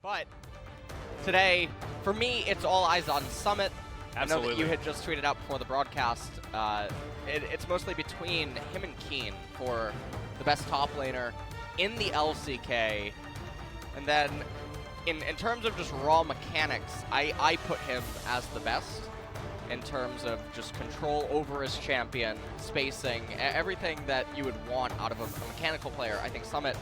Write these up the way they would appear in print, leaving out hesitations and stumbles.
But today, for me, it's all eyes on Summit. Absolutely. I know that you had just tweeted out before the broadcast. It's mostly between him and Keine for the best top laner in the LCK. And then, in terms of just raw mechanics, I put him as the best in terms of just control over his champion, spacing, everything that you would want out of a mechanical player. I think Summit,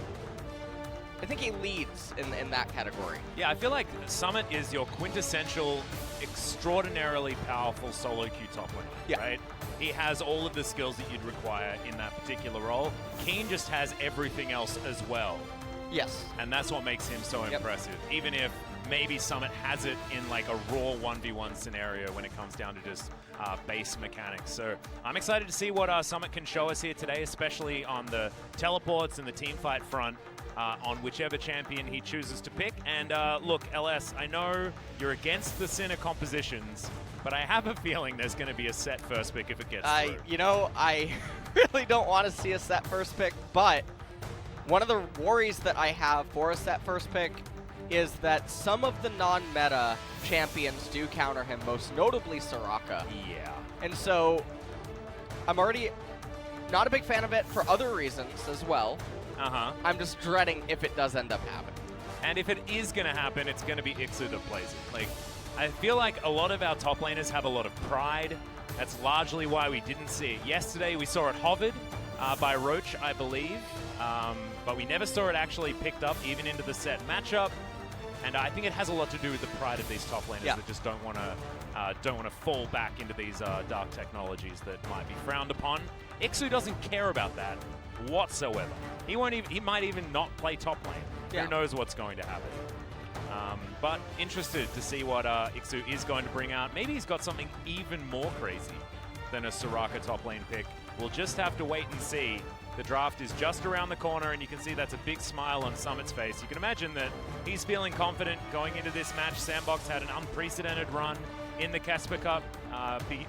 I think he leads in that category. Yeah, I feel like Summit is your quintessential, extraordinarily powerful solo queue top laner, right? He has all of the skills that you'd require in that particular role. Keine just has everything else as well. Yes. And that's what makes him so impressive. Even if maybe Summit has it in like a raw 1v1 scenario when it comes down to just base mechanics. So I'm excited to see what Summit can show us here today, especially on the teleports and the team fight front. On whichever champion he chooses to pick. And look, LS, I know you're against the Sinner compositions, but I have a feeling there's going to be a set first pick if it gets through. You know, I really don't want to see a set first pick, but one of the worries that I have for a set first pick is that some of the non-meta champions do counter him, most notably Soraka. Yeah. And so I'm already not a big fan of it for other reasons as well. I'm just dreading if it does end up happening. And if it is going to happen, it's going to be ikssu that plays it. Like, I feel like a lot of our top laners have a lot of pride. That's largely why we didn't see it yesterday. We saw it hovered by Roach, I believe, but we never saw it actually picked up even into the set matchup. And I think it has a lot to do with the pride of these top laners that just don't want to fall back into these dark technologies that might be frowned upon. Ikssu doesn't care about that whatsoever. He won't even. He might even not play top lane. Who knows what's going to happen? But interested to see what ikssu is going to bring out. Maybe he's got something even more crazy than a Soraka top lane pick. We'll just have to wait and see. The draft is just around the corner, and you can see that's a big smile on Summit's face. You can imagine that he's feeling confident going into this match. SANDBOX had an unprecedented run in the Casper Cup,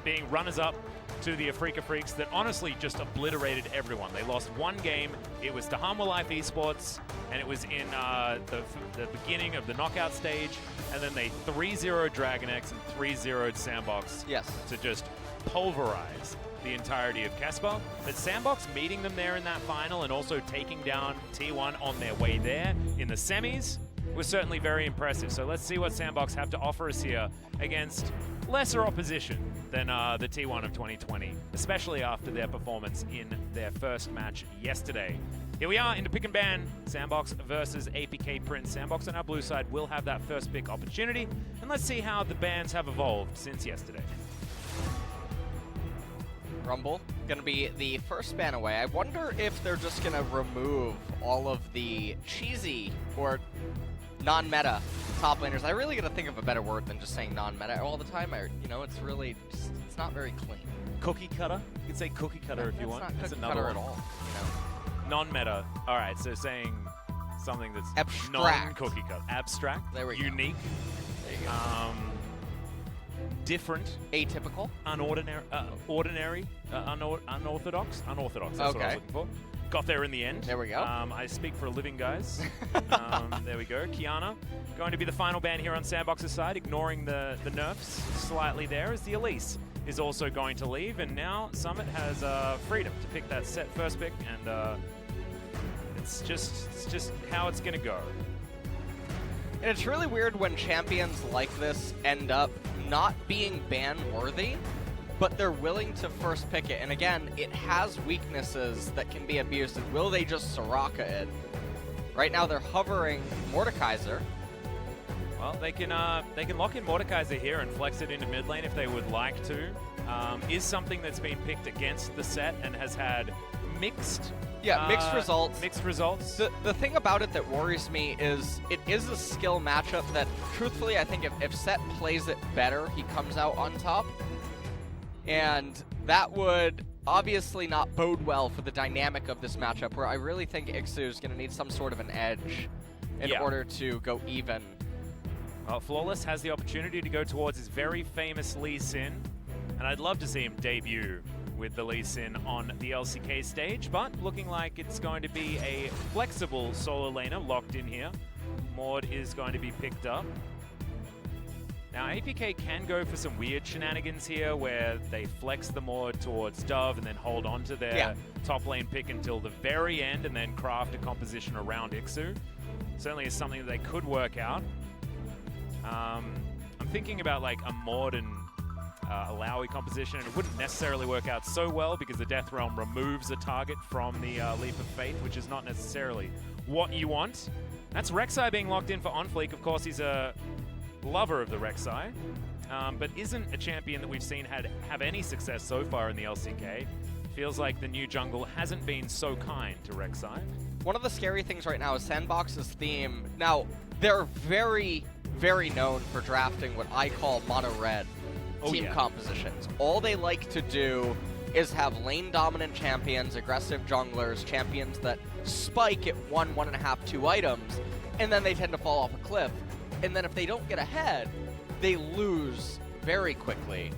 being runners-up to the Afrika Freaks that honestly just obliterated everyone. They lost one game. It was to Harmwell Life Esports, and it was in the beginning of the knockout stage, and then they 3-0 Dragon X and 3-0'd SANDBOX to just pulverize the entirety of Casper. But SANDBOX meeting them there in that final and also taking down T1 on their way there in the semis was certainly very impressive. So let's see what SANDBOX have to offer us here against lesser opposition than the T1 of 2020, especially after their performance in their first match yesterday. Here we are into pick and ban, SANDBOX versus APK Prince. SANDBOX on our blue side will have that first pick opportunity, and let's see how the bans have evolved since yesterday. Rumble going to be the first ban away. I wonder if they're just going to remove all of the cheesy or non-meta top laners. I really got to think of a better word than just saying non-meta all the time. You know, it's really just, it's not very clean. Cookie cutter? You can say cookie cutter if you want. That's not cookie cutter at all. You know? Non-meta. All right, so saying something that's abstract. Non-cookie cutter. Abstract. There we go. Unique. There you go. Different. Atypical. Unordinary. Unorthodox. Unorthodox. That's what I was looking for. Got there in the end. There we go. I speak for a living, guys. There we go. Keine going to be the final ban here on SANDBOX's side, ignoring the nerfs slightly there, as the Elise is also going to leave. And now Summit has freedom to pick that set first pick, and it's just how it's going to go. And it's really weird when champions like this end up not being ban-worthy, but they're willing to first pick it. And again, it has weaknesses that can be abused. And will they just Soraka it? Right now they're hovering Mordekaiser. Well, they can lock in Mordekaiser here and flex it into mid lane if they would like to. Is something that's been picked against the set and has had mixed results. Mixed results. The thing about it that worries me is it is a skill matchup that, truthfully, I think if Set plays it better, he comes out on top. And that would obviously not bode well for the dynamic of this matchup, where I really think ikssu is going to need some sort of an edge in order to go even. Well, Flawless has the opportunity to go towards his very famous Lee Sin, and I'd love to see him debut with the Lee Sin on the LCK stage, but looking like it's going to be a flexible solo laner locked in here. Mord is going to be picked up. Now, APK can go for some weird shenanigans here where they flex the Mord towards Dove and then hold on to their top lane pick until the very end and then craft a composition around ikssu. Certainly is something that they could work out. I'm thinking about like a Mord and Alawi composition, and it wouldn't necessarily work out so well because the Death Realm removes a target from the Leap of Faith, which is not necessarily what you want. That's Rek'Sai being locked in for OnFleek. Of course, he's a lover of the Rek'Sai, but isn't a champion that we've seen have any success so far in the LCK. Feels like the new jungle hasn't been so kind to Rek'Sai. One of the scary things right now is SANDBOX's theme. Now, they're very, very known for drafting what I call mono-red team compositions. All they like to do is have lane-dominant champions, aggressive junglers, champions that spike at 1, 1.5, 2 items, and then they tend to fall off a cliff. And then if they don't get ahead, they lose very quickly.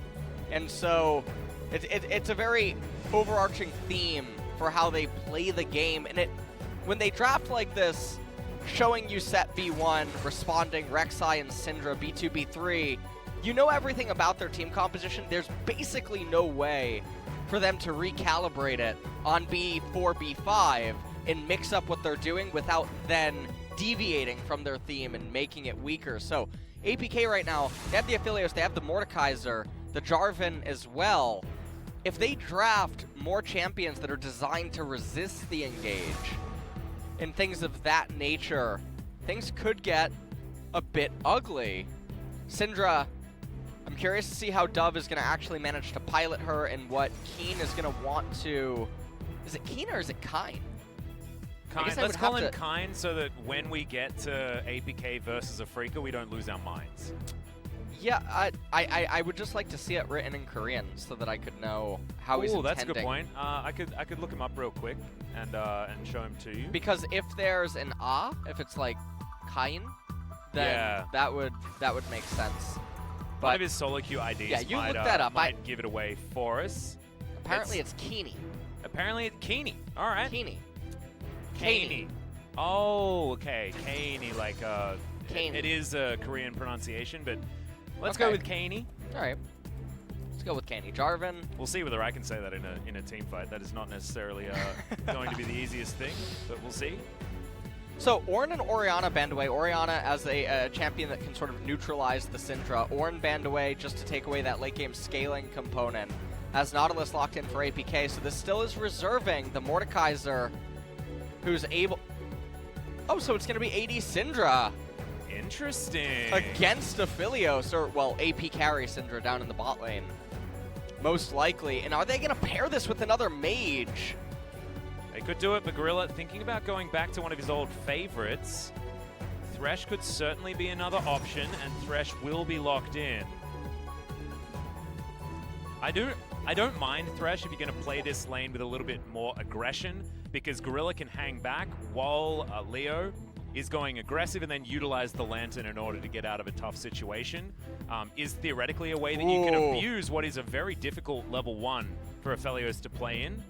And so it's a very overarching theme for how they play the game. And when they draft like this, showing you set B1, responding Rek'Sai and Syndra, B2, B3, you know everything about their team composition. There's basically no way for them to recalibrate it on B4, B5 and mix up what they're doing without then deviating from their theme and making it weaker. So APK right now, they have the Aphelios, they have the Mordekaiser, the Jarvan as well. If they draft more champions that are designed to resist the engage and things of that nature, things could get a bit ugly. Syndra, I'm curious to see how Dove is going to actually manage to pilot her and what Keine is going to want to... Is it Keine or is it Keine? Let's call him Keine so that when we get to APK versus Afrika, we don't lose our minds. Yeah, I would just like to see it written in Korean so that I could know how he's intending. That's a good point. I could look him up real quick and show him to you. Because if there's an if it's like Keine, then that would make sense. But one of his solo queue IDs you look that up. might give it away for us. Apparently it's Keine. Apparently it's Keine. All right. Keine. Oh, okay. Keine, like Keine. It is a Korean pronunciation, but let's go with Keine. All right. Let's go with Keine. Jarvan. We'll see whether I can say that in a team fight. That is not necessarily going to be the easiest thing, but we'll see. So Ornn and Orianna banned away. Orianna as a champion that can sort of neutralize the Syndra. Ornn banned away just to take away that late game scaling component. As Nautilus locked in for APK, so this still is reserving the Mordekaiser, who's able... Oh, so it's going to be AD Syndra. Interesting. Against Aphelios, or, well, AP carry Syndra down in the bot lane. Most likely. And are they going to pair this with another mage? They could do it, but Gorilla, thinking about going back to one of his old favorites, Thresh could certainly be another option, and Thresh will be locked in. I don't mind Thresh if you're going to play this lane with a little bit more aggression, because Gorilla can hang back while Leo is going aggressive and then utilize the Lantern in order to get out of a tough situation. Is theoretically a way that you can abuse what is a very difficult level 1 for Aphelios to play in.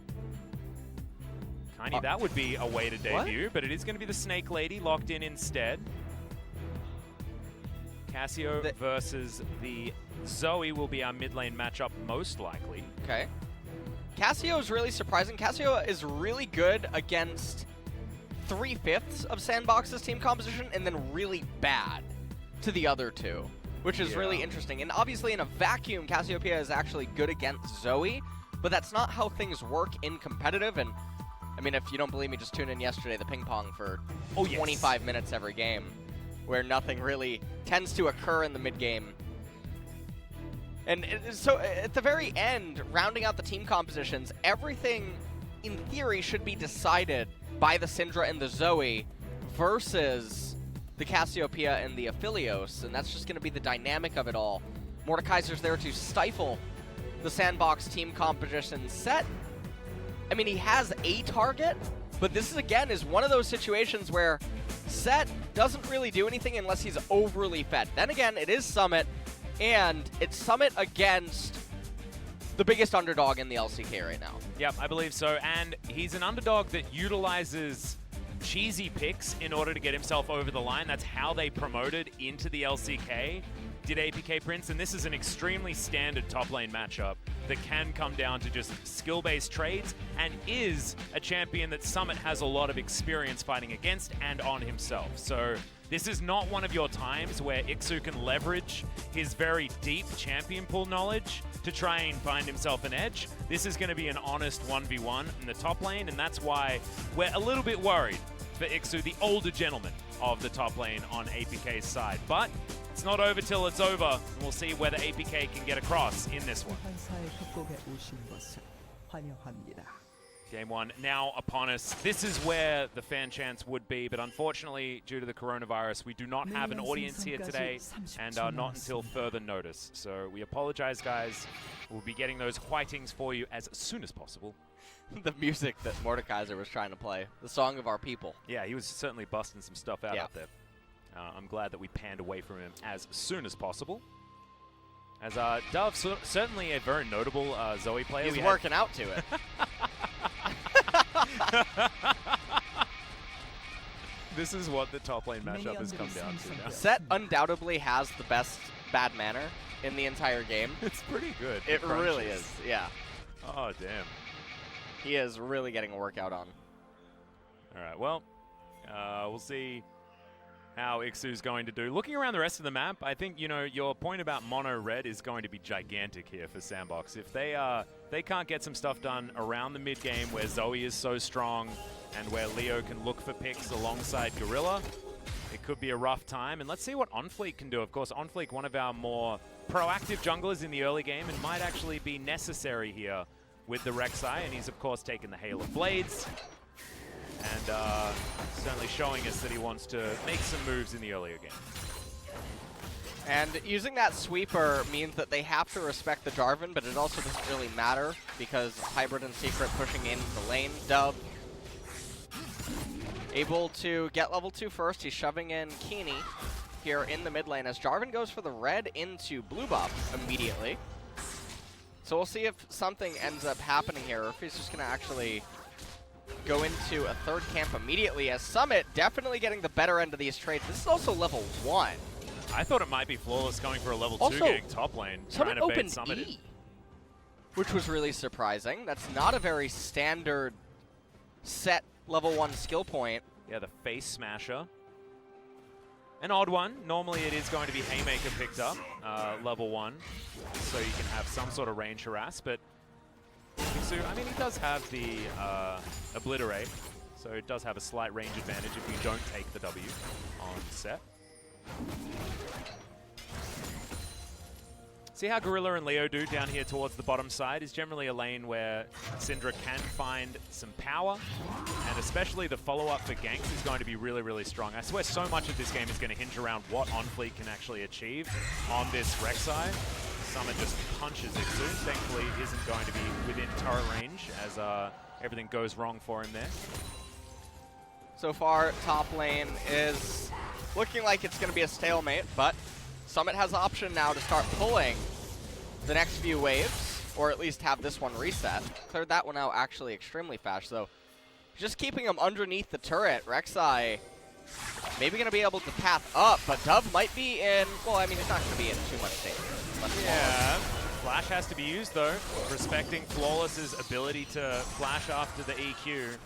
Keine, that would be a way to debut, but it is going to be the Snake Lady locked in instead. Cassio versus the Zoe will be our mid lane matchup most likely. Okay. Cassio is really surprising. Cassio is really good against 3/5 of SANDBOX's team composition and then really bad to the other two, which is really interesting. And obviously in a vacuum, Cassiopeia is actually good against Zoe, but that's not how things work in competitive. And I mean, if you don't believe me, just tune in yesterday, the ping pong for 25 minutes every game, where nothing really tends to occur in the mid game. And so at the very end, rounding out the team compositions, everything in theory should be decided by the Syndra and the Zoe versus the Cassiopeia and the Aphelios, and that's just going to be the dynamic of it all. Mordekaiser's there to stifle the SANDBOX team composition set. I mean, he has a target, but this is, again, is one of those situations where Set doesn't really do anything unless he's overly fed. Then again, it is Summit, and it's Summit against the biggest underdog in the LCK right now. Yep, I believe so. And he's an underdog that utilizes cheesy picks in order to get himself over the line. That's how they promoted into the LCK, did APK Prince, and this is an extremely standard top lane matchup that can come down to just skill-based trades and is a champion that Summit has a lot of experience fighting against and on himself. So this is not one of your times where ikssu can leverage his very deep champion pool knowledge to try and find himself an edge. This is going to be an honest 1v1 in the top lane, and that's why we're a little bit worried for ikssu, the older gentleman of the top lane on APK's side. But it's not over till it's over, and we'll see whether APK can get across in this one. Game one now upon us. This is where the fan chants would be, but unfortunately, due to the coronavirus, we do not have an audience here today, and not until further notice. So we apologize, guys. We'll be getting those whitings for you as soon as possible. The music that Mordekaiser was trying to play, the song of our people. Yeah, he was certainly busting some stuff out there. I'm glad that we panned away from him as soon as possible. As Dove, certainly a very notable Zoe player. He's working out to it. This is what the top lane matchup has come down to now. Set undoubtedly has the best bad manner in the entire game. It's pretty good. It really is, yeah. Oh, damn. He is really getting a workout on. All right, well, we'll see how ikssu's going to do. Looking around the rest of the map, I think, you know, your point about mono red is going to be gigantic here for SANDBOX. If they can't get some stuff done around the mid game where Zoe is so strong and where Leo can look for picks alongside Gorilla, it could be a rough time. And let's see what OnFleek can do. Of course, OnFleek, one of our more proactive junglers in the early game, and might actually be necessary here with the Rek'Sai, and he's of course taken the Hail of Blades. And certainly showing us that he wants to make some moves in the earlier game. And using that sweeper means that they have to respect the Jarvan, but it also doesn't really matter because Hybrid and Secret pushing in the lane. Dub able to get level 2 first. He's shoving in Keine here in the mid lane as Jarvan goes for the red into blue buff immediately. So we'll see if something ends up happening here, or if he's just going to actually go into a third camp immediately, as Summit definitely getting the better end of these trades. This is also level 1. I thought it might be Flawless going for a level 2 getting top lane, trying to bait Summit in. Which was really surprising. That's not a very standard set level 1 skill point. Yeah, the face smasher. An odd one. Normally it is going to be Haymaker picked up, level 1, so you can have some sort of range harass, but ikssu, I mean, he does have the Obliterate, so it does have a slight range advantage if you don't take the W on set. See how Gorilla and Leo do down here towards the bottom side is generally a lane where Syndra can find some power, and especially the follow-up for ganks is going to be really, really strong. I swear so much of this game is going to hinge around what OnFleek can actually achieve on this Rek'Sai. Summit just punches ikssu. Thankfully, isn't going to be within turret range as everything goes wrong for him there. So far, top lane is looking like it's going to be a stalemate, but Summit has the option now to start pulling the next few waves, or at least have this one reset. Cleared that one out actually extremely fast, so just keeping him underneath the turret. Rek'Sai maybe going to be able to path up, but Dove might be in, well, I mean, he's not going to be in too much danger. Yeah, Flash has to be used though, respecting Flawless's ability to flash after the EQ,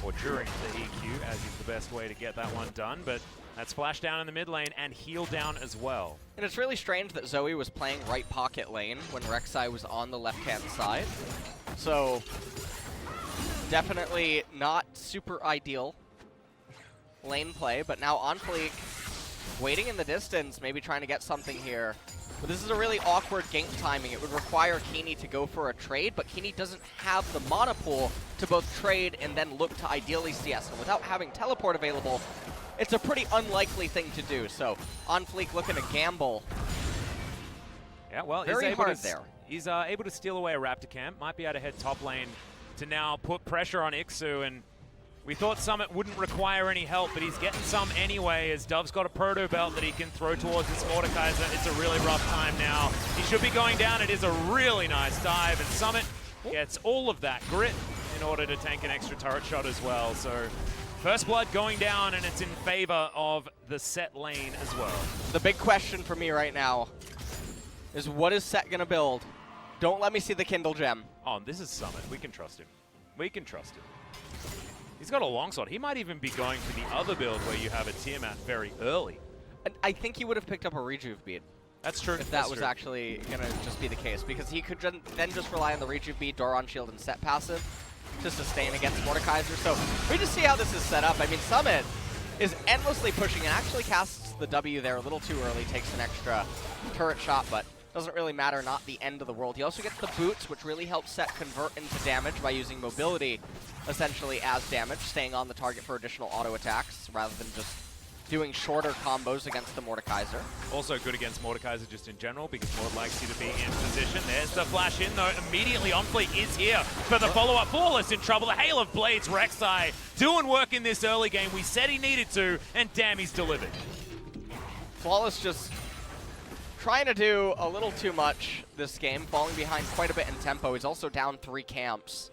or during the EQ, as is the best way to get that one done, but that's flash down in the mid lane and heal down as well. And it's really strange that Zoe was playing right pocket lane when Rek'Sai was on the left-hand side. So, definitely not super ideal lane play, but now OnFleek waiting in the distance, maybe trying to get something here. But this is a really awkward gank timing. It would require Keine to go for a trade, but Keine doesn't have the mana pool to both trade and then look to ideally CS. And without having teleport available, it's a pretty unlikely thing to do. So OnFleek looking to gamble. Yeah, well, very hard there. He's able to steal away a Raptor camp. Might be able to head top lane to now put pressure on ikssu, and we thought Summit wouldn't require any help, but he's getting some anyway as Dove's got a proto belt that he can throw towards this Mordekaiser. It's a really rough time now. He should be going down. It is a really nice dive, and Summit gets all of that grit in order to tank an extra turret shot as well. So First blood going down, and it's in favor of the Set lane as well. The big question for me right now is what is Set gonna build? Don't let me see the Kindle Gem. Oh, this is Summit. We can trust him. We can trust him. He's got a longsword. He might even be going for the other build where you have a Tiamat very early. I think he would have picked up a Rejuve bead. That's true. If that was actually going to just be the case. Because he could then just rely on the Rejuve bead, Doron Shield, and Set passive to sustain against Mordekaiser. So we just see how this is set up. I mean, Summit is endlessly pushing and actually casts the W there a little too early, takes an extra turret shot, but doesn't really matter, not the end of the world. He also gets the boots, which really helps Set convert into damage by using mobility essentially as damage, staying on the target for additional auto attacks rather than just doing shorter combos against the Mordekaiser. Also good against Mordekaiser just in general because Mord likes you to be in position. There's the flash in though. Immediately OnFleek is here for the follow-up. Flawless in trouble. A hail of blades. Rek'Sai doing work in this early game. We said he needed to, and damn, he's delivered. Flawless just trying to do a little too much this game, falling behind quite a bit in tempo. He's also down 3 camps.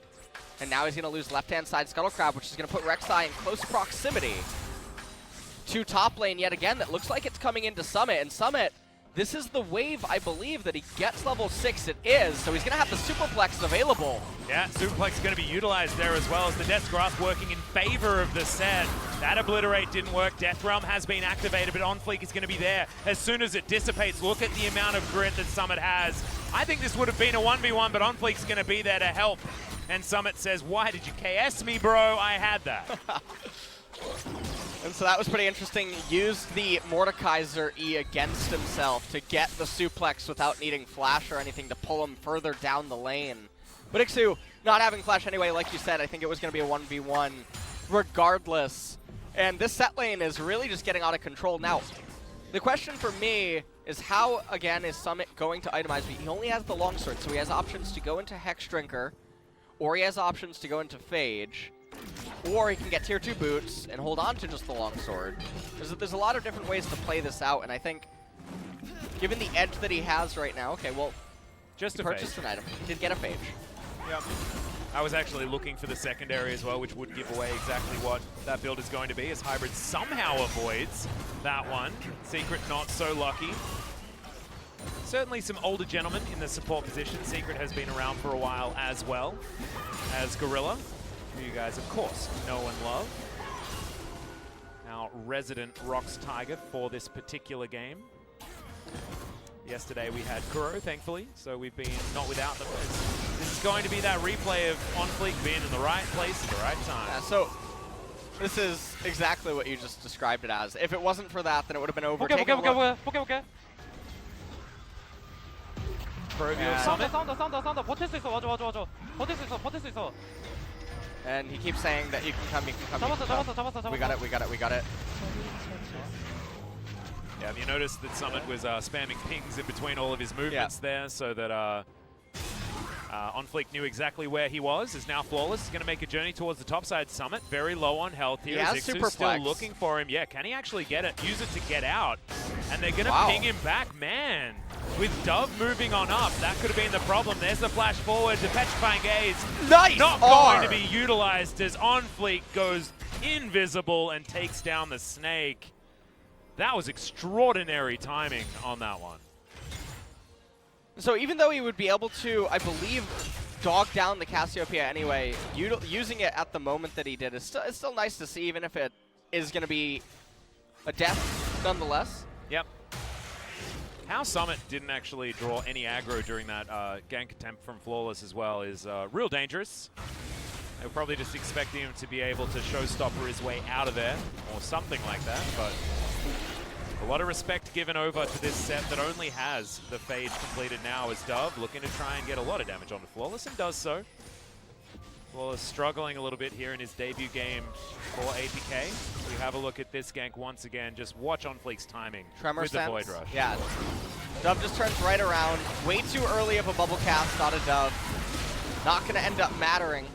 And now he's going to lose left-hand side Scuttle Crab, which is going to put Rek'Sai in close proximity to top lane yet again. That looks like it's coming into Summit. And Summit, this is the wave, I believe, that he gets level 6. It is. So he's going to have the Superplex available. Yeah, Superplex is going to be utilized there as well as the Death's Grasp working in favor of the Set. That Obliterate didn't work. Death Realm has been activated, but OnFleek is going to be there as soon as it dissipates. Look at the amount of grit that Summit has. I think this would have been a 1v1, but OnFleek's going to be there to help. And Summit says, why did you KS me, bro? I had that. And so that was pretty interesting. Used the Mordekaiser E against himself to get the suplex without needing flash or anything to pull him further down the lane. But ikssu, not having flash anyway, like you said, I think it was going to be a 1v1 regardless. And this Set lane is really just getting out of control. Now, the question for me is how, again, is Summit going to itemize? He only has the longsword, so he has options to go into Hex Drinker, or he has options to go into Phage, or he can get tier 2 boots and hold on to just the longsword. There's a lot of different ways to play this out, and I think given the edge that he has right now, okay, well, just he purchased an item. He did get a Phage. Yep. I was actually looking for the secondary as well, which would give away exactly what that build is going to be, as Hybrid somehow avoids that one. Secret not so lucky. Certainly some older gentlemen in the support position. Secret has been around for a while as well as Gorilla, who you guys, of course, know and love. Our resident Rocks Tiger for this particular game. Yesterday we had Kuro, thankfully, so we've been not without them. This is going to be that replay of OnFleek being in the right place at the right time. Yeah, so this is exactly what you just described it as. If it wasn't for that, then it would have been over. 오케이. Provial Summit. 싸운다. 버틸 수 있어. 와줘. 버틸 수 있어. And he keeps saying that you can come. 잡았어. We got it. Yeah, you noticed that Summit was spamming pings in between all of his movements there, so that OnFleek knew exactly where he was. Is now Flawless. Is going to make a journey towards the top side. Summit very low on health here. He has ikssu still looking for him. Yeah, can he actually get it? Use it to get out. And they're going to ping him back. Man, with Dove moving on up, that could have been the problem. There's the flash forward. The Petrifying Gaze. Nice! Not going to be utilized as OnFleek goes invisible and takes down the Snake. That was extraordinary timing on that one. So even though he would be able to, I believe, dog down the Cassiopeia anyway, using it at the moment that he did is still nice to see, even if it is going to be a death nonetheless. Yep. How Summit didn't actually draw any aggro during that gank attempt from Flawless as well is real dangerous. They were probably just expecting him to be able to showstopper his way out of there, or something like that, but a lot of respect given over to this Set that only has the Phage completed now as Dove, looking to try and get a lot of damage onto Flawless, and does so. Flawless struggling a little bit here in his debut game for APK. We have a look at this gank once again. Just watch OnFleek's timing with the Void Rush. Yeah, Dove just turns right around. Way too early of a bubble cast on a Dove. Not going to end up mattering.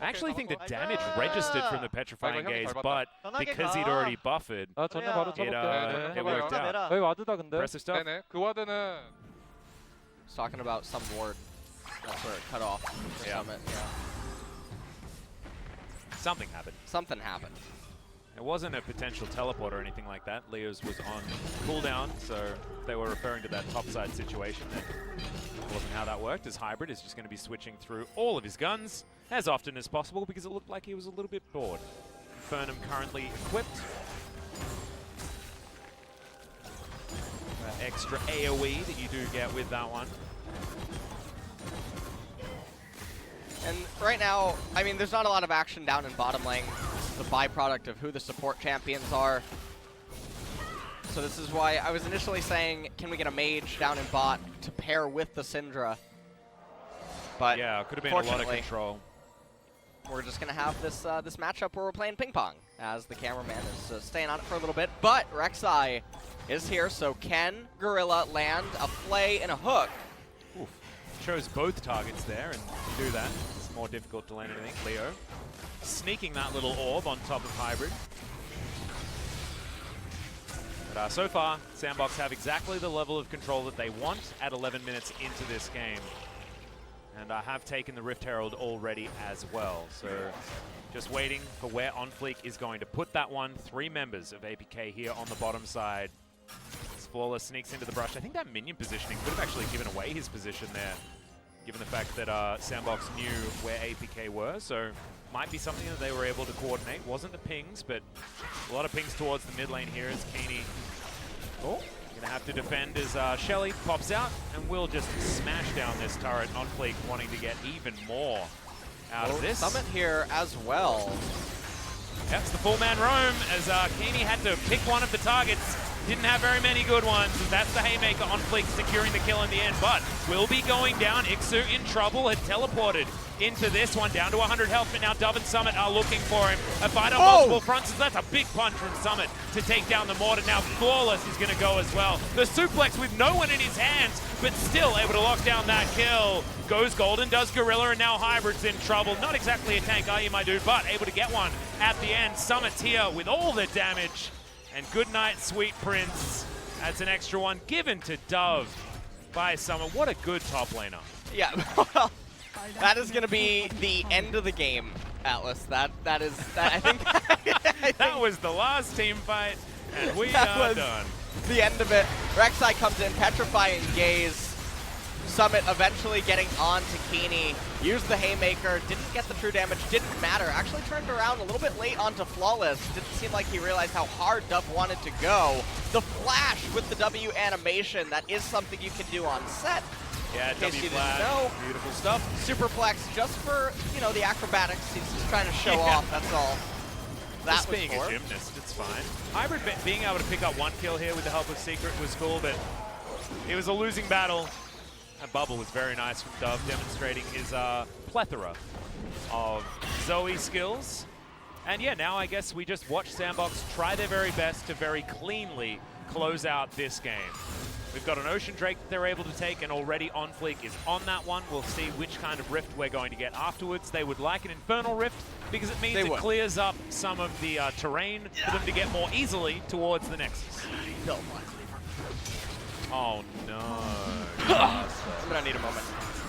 I actually think the damage registered from the Petrifying Gaze, but because he'd already buffered, it worked out. 여기 와드다 근데. Impressive stuff. 그 와드는 He's talking about some ward. That's where it cut off for Summit. Yeah. Something happened. Something happened. There wasn't a potential teleport or anything like that. Leo's was on cooldown, so if they were referring to that topside situation, then it wasn't how that worked, as Hybrid is just going to be switching through all of his guns as often as possible because it looked like he was a little bit bored. Infernum currently equipped. That extra AoE that you do get with that one. And right now, I mean, there's not a lot of action down in bottom lane. This is a byproduct of who the support champions are. So this is why I was initially saying, can we get a mage down in bot to pair with the Syndra? But yeah, it could have been a lot of control. We're just going to have this this matchup where we're playing ping pong, as the cameraman is staying on it for a little bit. But Rek'Sai is here, so can Gorilla land a flay and a hook? Oof. Chose both targets there, and to do that, it's more difficult to land anything. Leo sneaking that little orb on top of Hybrid. But so far, SANDBOX have exactly the level of control that they want at 11 minutes into this game. And have taken the Rift Herald already as well. So just waiting for where OnFleek is going to put that one. 3 members of APK here on the bottom side. Flawless sneaks into the brush. I think that minion positioning could have actually given away his position there, given the fact that SANDBOX knew where APK were. So might be something that they were able to coordinate. Wasn't the pings, but a lot of pings towards the mid lane here as Keine gonna have to defend as Shelly pops out, and we'll just smash down this turret. OnFleek wanting to get even more out of this. Summit here as well. That's the full man roam as Keine had to pick one of the targets. Didn't have very many good ones. That's the haymaker. OnFleek securing the kill in the end, but will be going down. ikssu in trouble, had teleported into this one, down to 100 health, but now Dove and Summit are looking for him. A fight on multiple fronts, that's a big punch from Summit to take down the mortar. Now Flawless is going to go as well. The suplex with no one in his hands, but still able to lock down that kill. Goes Golden, does Gorilla, and now Hybrid's in trouble. Not exactly a tank, are you, my dude, but able to get one at the end. Summit's here with all the damage. And good night, Sweet Prince. That's an extra one given to Dove by Summit. What a good top laner. Yeah, well, that is going to be the end of the game, Atlas. That is, I think, that was the last team fight, and we are done. The end of it. Rek'Sai comes in, petrifying gaze. Summit eventually getting on to Keine. Used the haymaker, didn't get the true damage, didn't matter. Actually turned around a little bit late onto Flawless. Didn't seem like he realized how hard Dove wanted to go. The flash with the W animation, that is something you can do on set. Yeah, W flash, beautiful stuff. Superplex just for, you know, the acrobatics. He's just trying to show off, that's all. That just being a gymnast, it's fine. Hybrid being able to pick up one kill here with the help of Secret was cool, but it was a losing battle. That bubble was very nice from Dove, demonstrating his plethora of Zoe skills. And yeah, now I guess we just watch SANDBOX try their very best to very cleanly close out this game. We've got an Ocean Drake that they're able to take, and already OnFleek is on that one. We'll see which kind of Rift we're going to get afterwards. They would like an Infernal Rift because it means it clears up some of the terrain for them to get more easily towards the Nexus. Oh no. I'm gonna need a moment.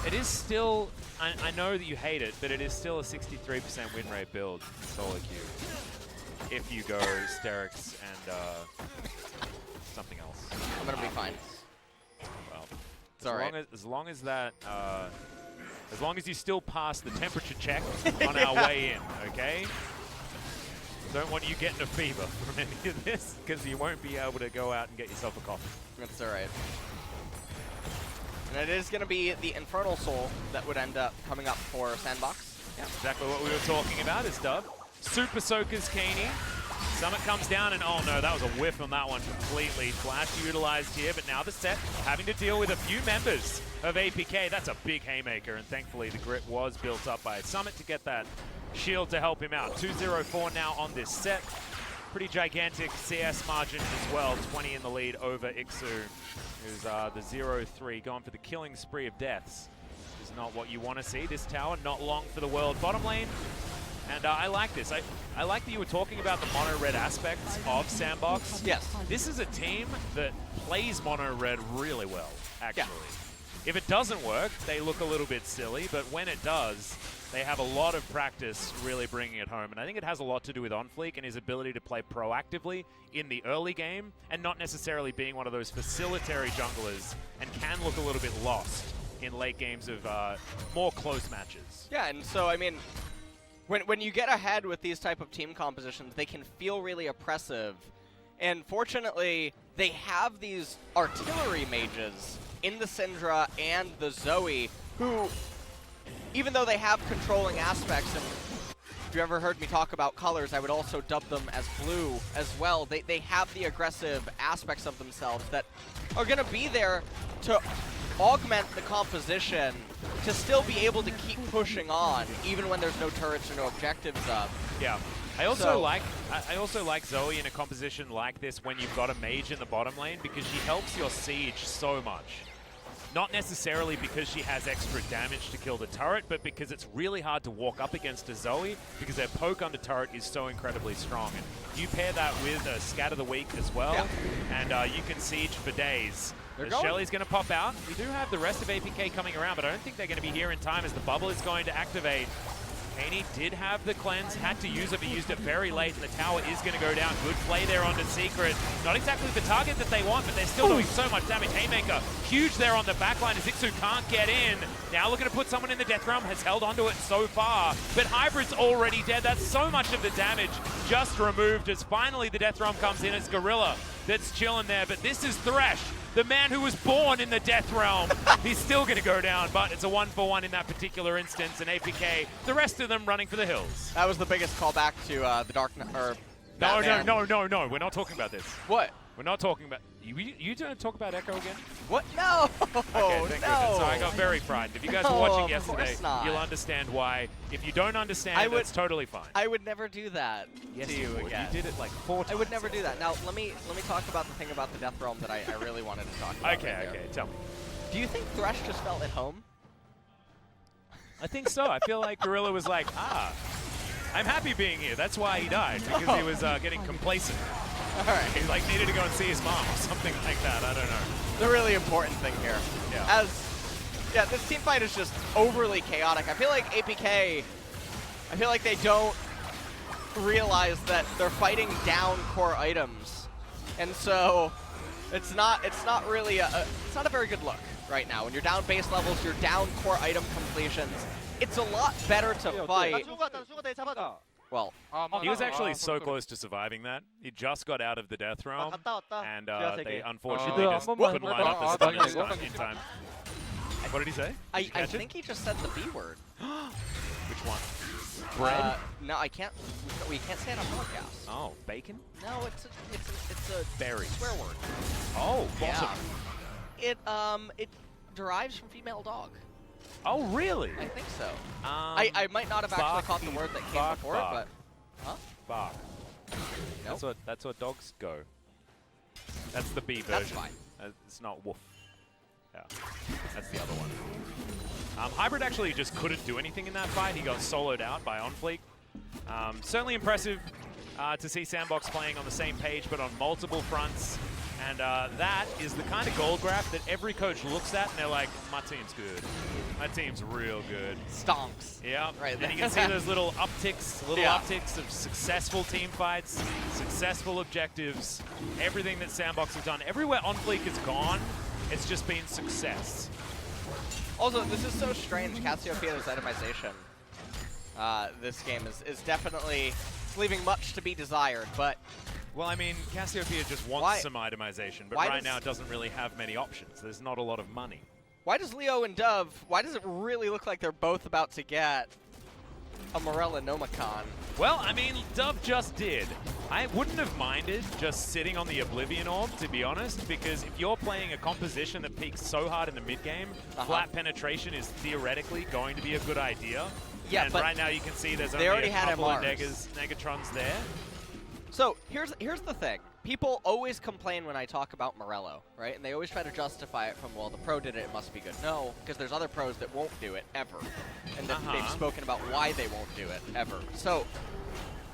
It is still, I know that you hate it, but it is still a 63% win rate build, solo queue. If you go Sterix and something else. I'm gonna be fine. Well, it's alright. As long as you still pass the temperature check on our way in, okay? Don't want you getting a fever from any of this, because you won't be able to go out and get yourself a coffee. That's alright. And it is going to be the Infernal Soul that would end up coming up for SANDBOX. Yeah, exactly what we were talking about is Dove. Super Soakers Keine. Summit comes down and oh no, that was a whiff on that one completely. Flash utilized here, but now the set having to deal with a few members of APK. That's a big haymaker, and thankfully the grit was built up by Summit to get that shield to help him out. 2-0-4 now on this set. Pretty gigantic CS margin as well. 20 in the lead over ikssu, who's the 0-3, going for the killing spree of deaths. This is not what you want to see. This tower not long for the world. Bottom lane, and I like this. I like that you were talking about the mono red aspects of SANDBOX. Yes. This is a team that plays mono red really well, actually. If it doesn't work, they look a little bit silly, but when it does, they have a lot of practice really bringing it home. And I think it has a lot to do with OnFleek and his ability to play proactively in the early game and not necessarily being one of those facilitary junglers and can look a little bit lost in late games of more close matches. Yeah, and so, I mean, when you get ahead with these type of team compositions, they can feel really oppressive. And fortunately, they have these artillery mages in the Syndra and the Zoe who, even though they have controlling aspects, and if you ever heard me talk about colors, I would also dub them as blue as well. They have the aggressive aspects of themselves that are going to be there to augment the composition to still be able to keep pushing on, even when there's no turrets or no objectives up. Yeah. I also like Zoe in a composition like this when you've got a mage in the bottom lane because she helps your siege so much. Not necessarily because she has extra damage to kill the turret, but because it's really hard to walk up against a Zoe because her poke under turret is so incredibly strong. And you pair that with a Scatter the Weak as well, and you can siege for days. Shelly's going to pop out. We do have the rest of APK coming around, but I don't think they're going to be here in time as the bubble is going to activate. Keine did have the cleanse, had to use it, but used it very late, and the tower is going to go down. Good play there onto Secret. Not exactly the target that they want, but they're still doing so much damage. Haymaker, huge there on the backline as ikssu can't get in. Now looking to put someone in the Death Realm, has held onto it so far, but Hybrid's already dead. That's so much of the damage just removed as finally the Death Realm comes in. It's Gorilla that's chilling there, but this is Thresh, the man who was born in the Death Realm. He's still going to go down, but it's a 1-for-1 in that particular instance, and APK, the rest of them running for the hills. That was the biggest callback to the Dark Knight. No, we're not talking about this. What? We're not talking about... You don't talk about Echo again? What? No! Okay, thank goodness. So I got very frightened. If you guys were watching yesterday, you'll understand why. If you don't understand, that's totally fine. I would never do that to you again. You did it like 4 times. I would never do that. Now, let me talk about the thing about the Death Realm that I really wanted to talk about. Okay, tell me. Do you think Thresh just felt at home? I think so. I feel like Gorilla was like, I'm happy being here. That's why he died, because he was getting complacent. All right. He like needed to go and see his mom or something like that. I don't know. The really important thing here. Yeah. This team fight is just overly chaotic. I feel like APK, I feel like they don't realize that they're fighting down core items, and so it's not really it's not a very good look right now. When you're down base levels, you're down core item completions. It's a lot better to fight. Well, he was actually so close to surviving that. He just got out of the Death Realm, and they unfortunately just couldn't line up the stunners in time. What did he say? I think he just said the B word. Which one? Bread? No, I can't. We can't say it on broadcast. Oh, bacon? No, it's a berry swear word. Oh, bottom. Yeah. It derives from female dog. Oh, really? I think so. I might not have actually caught the word that came before it, but... Huh? Bark. Nope. That's what dogs go. That's the B version. That's fine. It's not woof. Yeah, that's the other one. Hybrid actually just couldn't do anything in that fight. He got soloed out by OnFleek. Certainly impressive to see SANDBOX playing on the same page, but on multiple fronts. And that is the kind of gold graph that every coach looks at and they're like, my team's good. My team's real good. Stonks. Yeah, right there. And you can see those little upticks, upticks of successful team fights, successful objectives, everything that SANDBOX has done. Everywhere OnFleek has gone, it's just been success. Also, this is so strange. Cassiopeia's itemization this game is definitely leaving much to be desired, but... Well, I mean, Cassiopeia just wants some itemization, but right now it doesn't really have many options. There's not a lot of money. Why does Leo and Dove, why does it really look like they're both about to get a Morella Nomicon? Well, I mean, Dove just did. I wouldn't have minded just sitting on the Oblivion Orb, to be honest, because if you're playing a composition that peaks so hard in the mid-game, flat penetration is theoretically going to be a good idea. Yeah, and but right now you can see there's only a couple of Negatrons there. So here's the thing. People always complain when I talk about Morello, right? And they always try to justify it from, well, the pro did it, it must be good. No, because there's other pros that won't do it ever. And that they've spoken about why they won't do it ever. So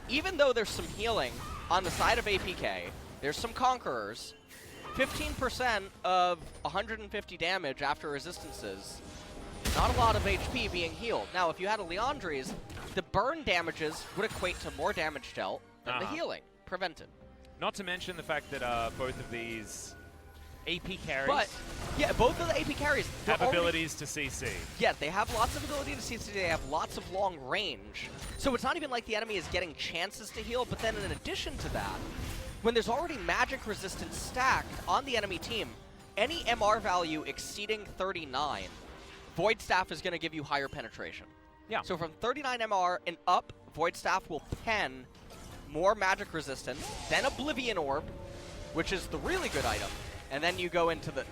even though there's some healing on the side of APK, there's some conquerors, 15% of 150 damage after resistances. Not a lot of HP being healed. Now, if you had a Leandri's, the burn damages would equate to more damage dealt than the healing prevented. Not to mention the fact that both of these AP carries But, yeah, both of the AP carries have abilities to CC. Yeah, they have lots of ability to CC, they have lots of long range. So it's not even like the enemy is getting chances to heal, but then in addition to that, when there's already magic resistance stacked on the enemy team, any MR value exceeding 39, Void Staff is going to give you higher penetration. Yeah. So from 39 MR and up, Void Staff will pen more magic resistance, then Oblivion Orb, which is the really good item, and then you go into the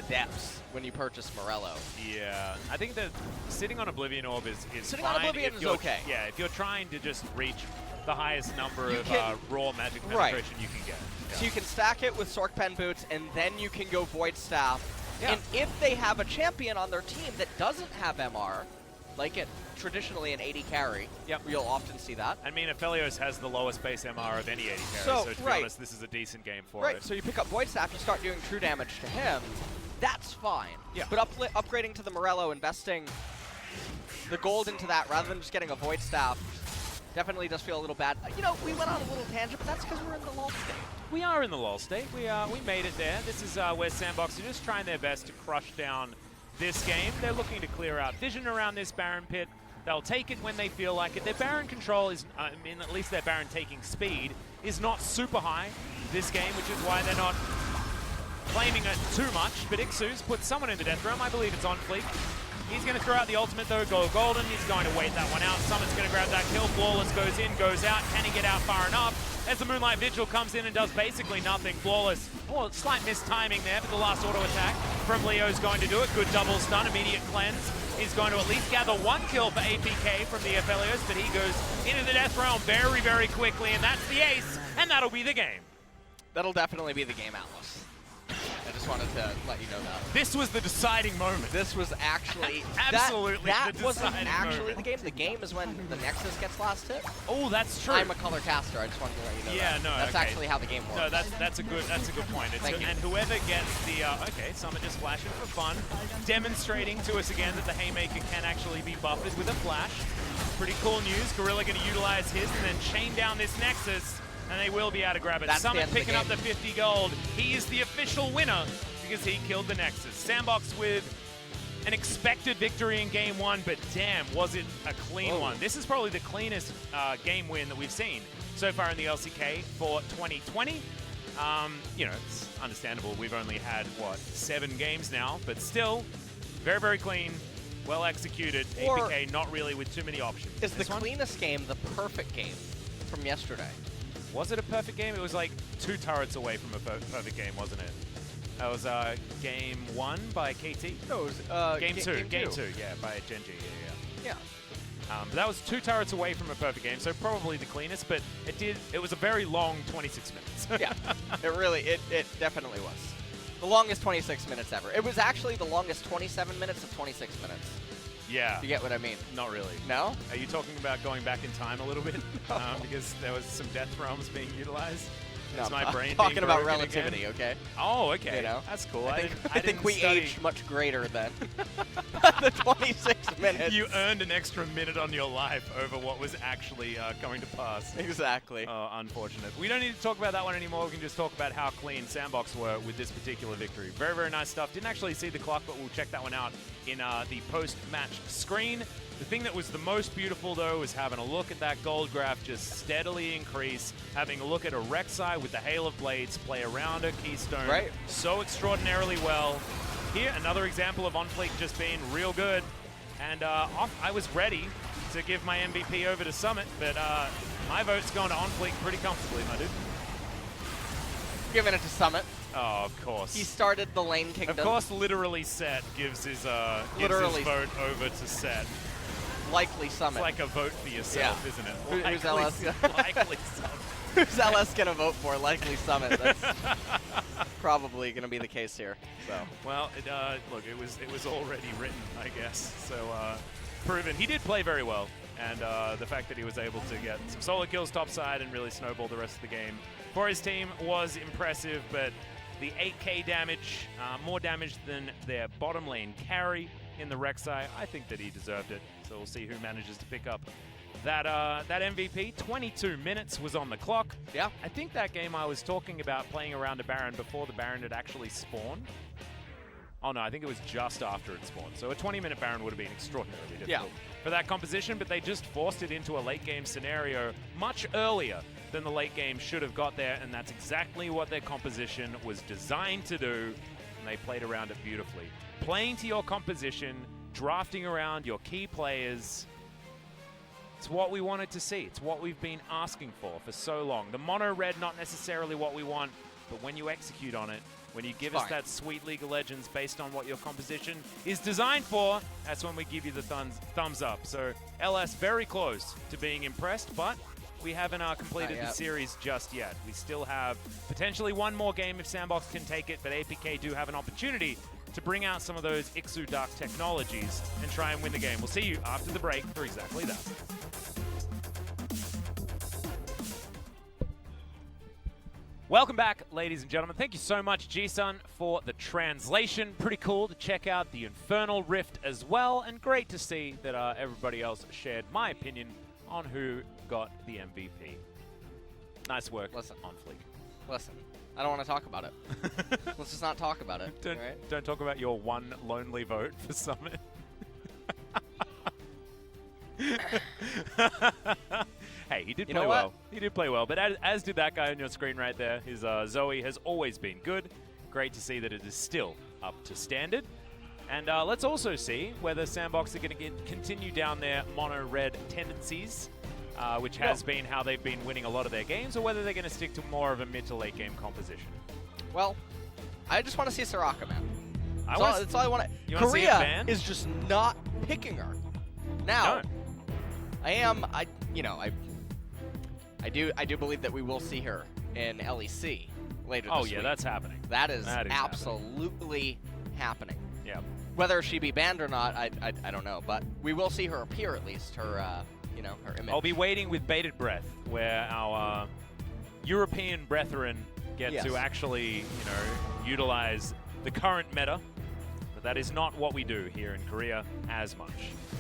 depths when you purchase Morello. Yeah, I think that sitting on Oblivion Orb is Sitting fine on Oblivion if is you're, okay. Yeah, if you're trying to just reach the highest number You of can- raw magic Right. penetration you can get. Yeah. So you can stack it with Sork Pen Boots, and then you can go Void Staff. Yeah. And if they have a champion on their team that doesn't have MR, like it traditionally an 80 carry, Yep. you'll often see that. I mean, Aphelios has the lowest base MR of any 80 carry, So, so to be right. honest, this is a decent game for Right, it. so you pick up Void Staff, you start doing true damage to him, that's fine. Yeah. But upgrading to the Morello, investing the gold into that rather than just getting a Void Staff, definitely does feel a little bad. You know, we went on a little tangent, but that's because we're in the lull state. We are in the lull state. We made it there. This is where SANDBOX are just trying their best to crush down this game. They're looking to clear out vision around this Baron pit. They'll take it when they feel like it. Their Baron control is, I mean, at least their Baron taking speed is not super high this game, which is why they're not claiming it too much. But ikssu's put someone in the death realm. I believe it's OnFleek. He's going to throw out the ultimate though, go golden. He's going to wait that one out. Summon's going to grab that kill. Flawless goes in, goes out. Can he get out far enough? As the Moonlight Vigil comes in and does basically nothing. Flawless, well, slight mistiming there, but the last auto attack from Leo's going to do it. Good double stun, immediate cleanse. He's going to at least gather one kill for APK from the Aphelios, but he goes into the death realm very, very quickly, and that's the ace, and that'll be the game. That'll definitely be the game, Atlas. I just wanted to let you know that. This was the deciding moment. This was actually Absolutely that the wasn't deciding actually moment. the game. The game is when the Nexus gets last hit. Oh, that's true. I'm a color caster. I just wanted to let you know Yeah, that. no, That's okay. actually how the game works. No, that's a good point. It's Thank you. And whoever gets the okay, Summit just flashing for fun, demonstrating to us again that the Haymaker can actually be buffered with a flash. Pretty cool news. Gorilla going to utilize his and then chain down this Nexus, and they will be able to grab it. That's the Summit end of the picking up game. the 50 gold. He is the official winner because he killed the Nexus. SANDBOX with an expected victory in game one, but damn, was it a clean Whoa. one. This is probably the cleanest game win that we've seen so far in the LCK for 2020. You know, it's understandable. We've only had, what, 7 games now, but still, very, very clean, well executed. Or APK not really with too many options. Is the This one? cleanest game the perfect game from yesterday? Was it a perfect game? It was like 2 turrets away from a perfect game, wasn't it? That was game 1 by KT. No, it was Game 2, yeah, by Genji. Yeah. But that was 2 turrets away from a perfect game, so probably the cleanest. But it was a very long 26 minutes. Yeah, it definitely was. The longest 26 minutes ever. It was actually the longest 27 minutes of 26 minutes. Yeah. You get what I mean? Not really. No? Are you talking about going back in time a little bit? Because there was some death realms being utilized? No, Is my I'm brain talking being about broken relativity, again? okay? Oh, okay. You know? That's cool. I didn't think we study. aged much greater than the 26 minutes. You earned an extra minute on your life over what was actually going to pass. Exactly. Oh, unfortunate. We don't need to talk about that one anymore. We can just talk about how clean SANDBOX were with this particular victory. Very, very nice stuff. Didn't actually see the clock, but we'll check that one out in the post-match screen. The thing that was the most beautiful, though, was having a look at that gold graph just steadily increase, having a look at a Rek'Sai with the Hail of Blades play around a Keystone Right. so extraordinarily well. Here, another example of OnFleek just being real good. And I was ready to give my MVP over to Summit, but my vote's going to OnFleek pretty comfortably, my dude. Giving it to Summit. Oh, of course. He started the lane kingdom. Of course, literally Set gives his Literally. vote over to Set. Likely Summit. It's like a vote for yourself, Yeah. isn't it? Who's Likely- LS? likely Summit. Who's LS going to vote for? Likely Summit. That's probably going to be the case here. So. Well, look, it was already written, I guess. So proven. He did play very well, and the fact that he was able to get some solo kills topside and really snowball the rest of the game for his team was impressive. But the 8k damage, more damage than their bottom lane carry in the Rek'Sai. I think that he deserved it, so we'll see who manages to pick up that MVP. 22 minutes was on the clock. Yeah. I think that game I was talking about playing around a Baron before the Baron had actually spawned. Oh no, I think it was just after it spawned. So a 20-minute Baron would have been extraordinarily difficult for that composition, but they just forced it into a late-game scenario much earlier than the late game should have got there, and that's exactly what their composition was designed to do, and they played around it beautifully. Playing to your composition, drafting around your key players, it's what we wanted to see. It's what we've been asking for so long. The mono red, not necessarily what we want, but when you execute on it, when you give us that sweet League of Legends based on what your composition is designed for, that's when we give you the thumbs up. So LS very close to being impressed, but we haven't completed the series just yet. We still have potentially one more game if SANDBOX can take it, but APK do have an opportunity to bring out some of those ikssu Dark technologies and try and win the game. We'll see you after the break for exactly that. Welcome back, ladies and gentlemen. Thank you so much, G-Sun, for the translation. Pretty cool to check out the Infernal Rift as well, and great to see that everybody else shared my opinion on who got the MVP. Nice work on Fleek. Listen, I don't want to talk about it. Let's just not talk about it. Don't talk about your one lonely vote for Summit. Hey, he did play well. He did play well, but as did that guy on your screen right there. His Zoe has always been good. Great to see that it is still up to standard. And let's also see whether SANDBOX are going to continue down their mono-red tendencies, which has been how they've been winning a lot of their games, or whether they're going to stick to more of a mid to late game composition. Well, I just want to see Soraka, man. That's all I want to. Korea is just not picking her. Now, I do believe that we will see her in LEC later this week. Oh yeah, that's happening. That is absolutely happening. Yeah. Whether she be banned or not, I don't know, but we will see her appear at least. Her her image. I'll be waiting with bated breath, where our European brethren get to actually utilize the current meta, but that is not what we do here in Korea as much.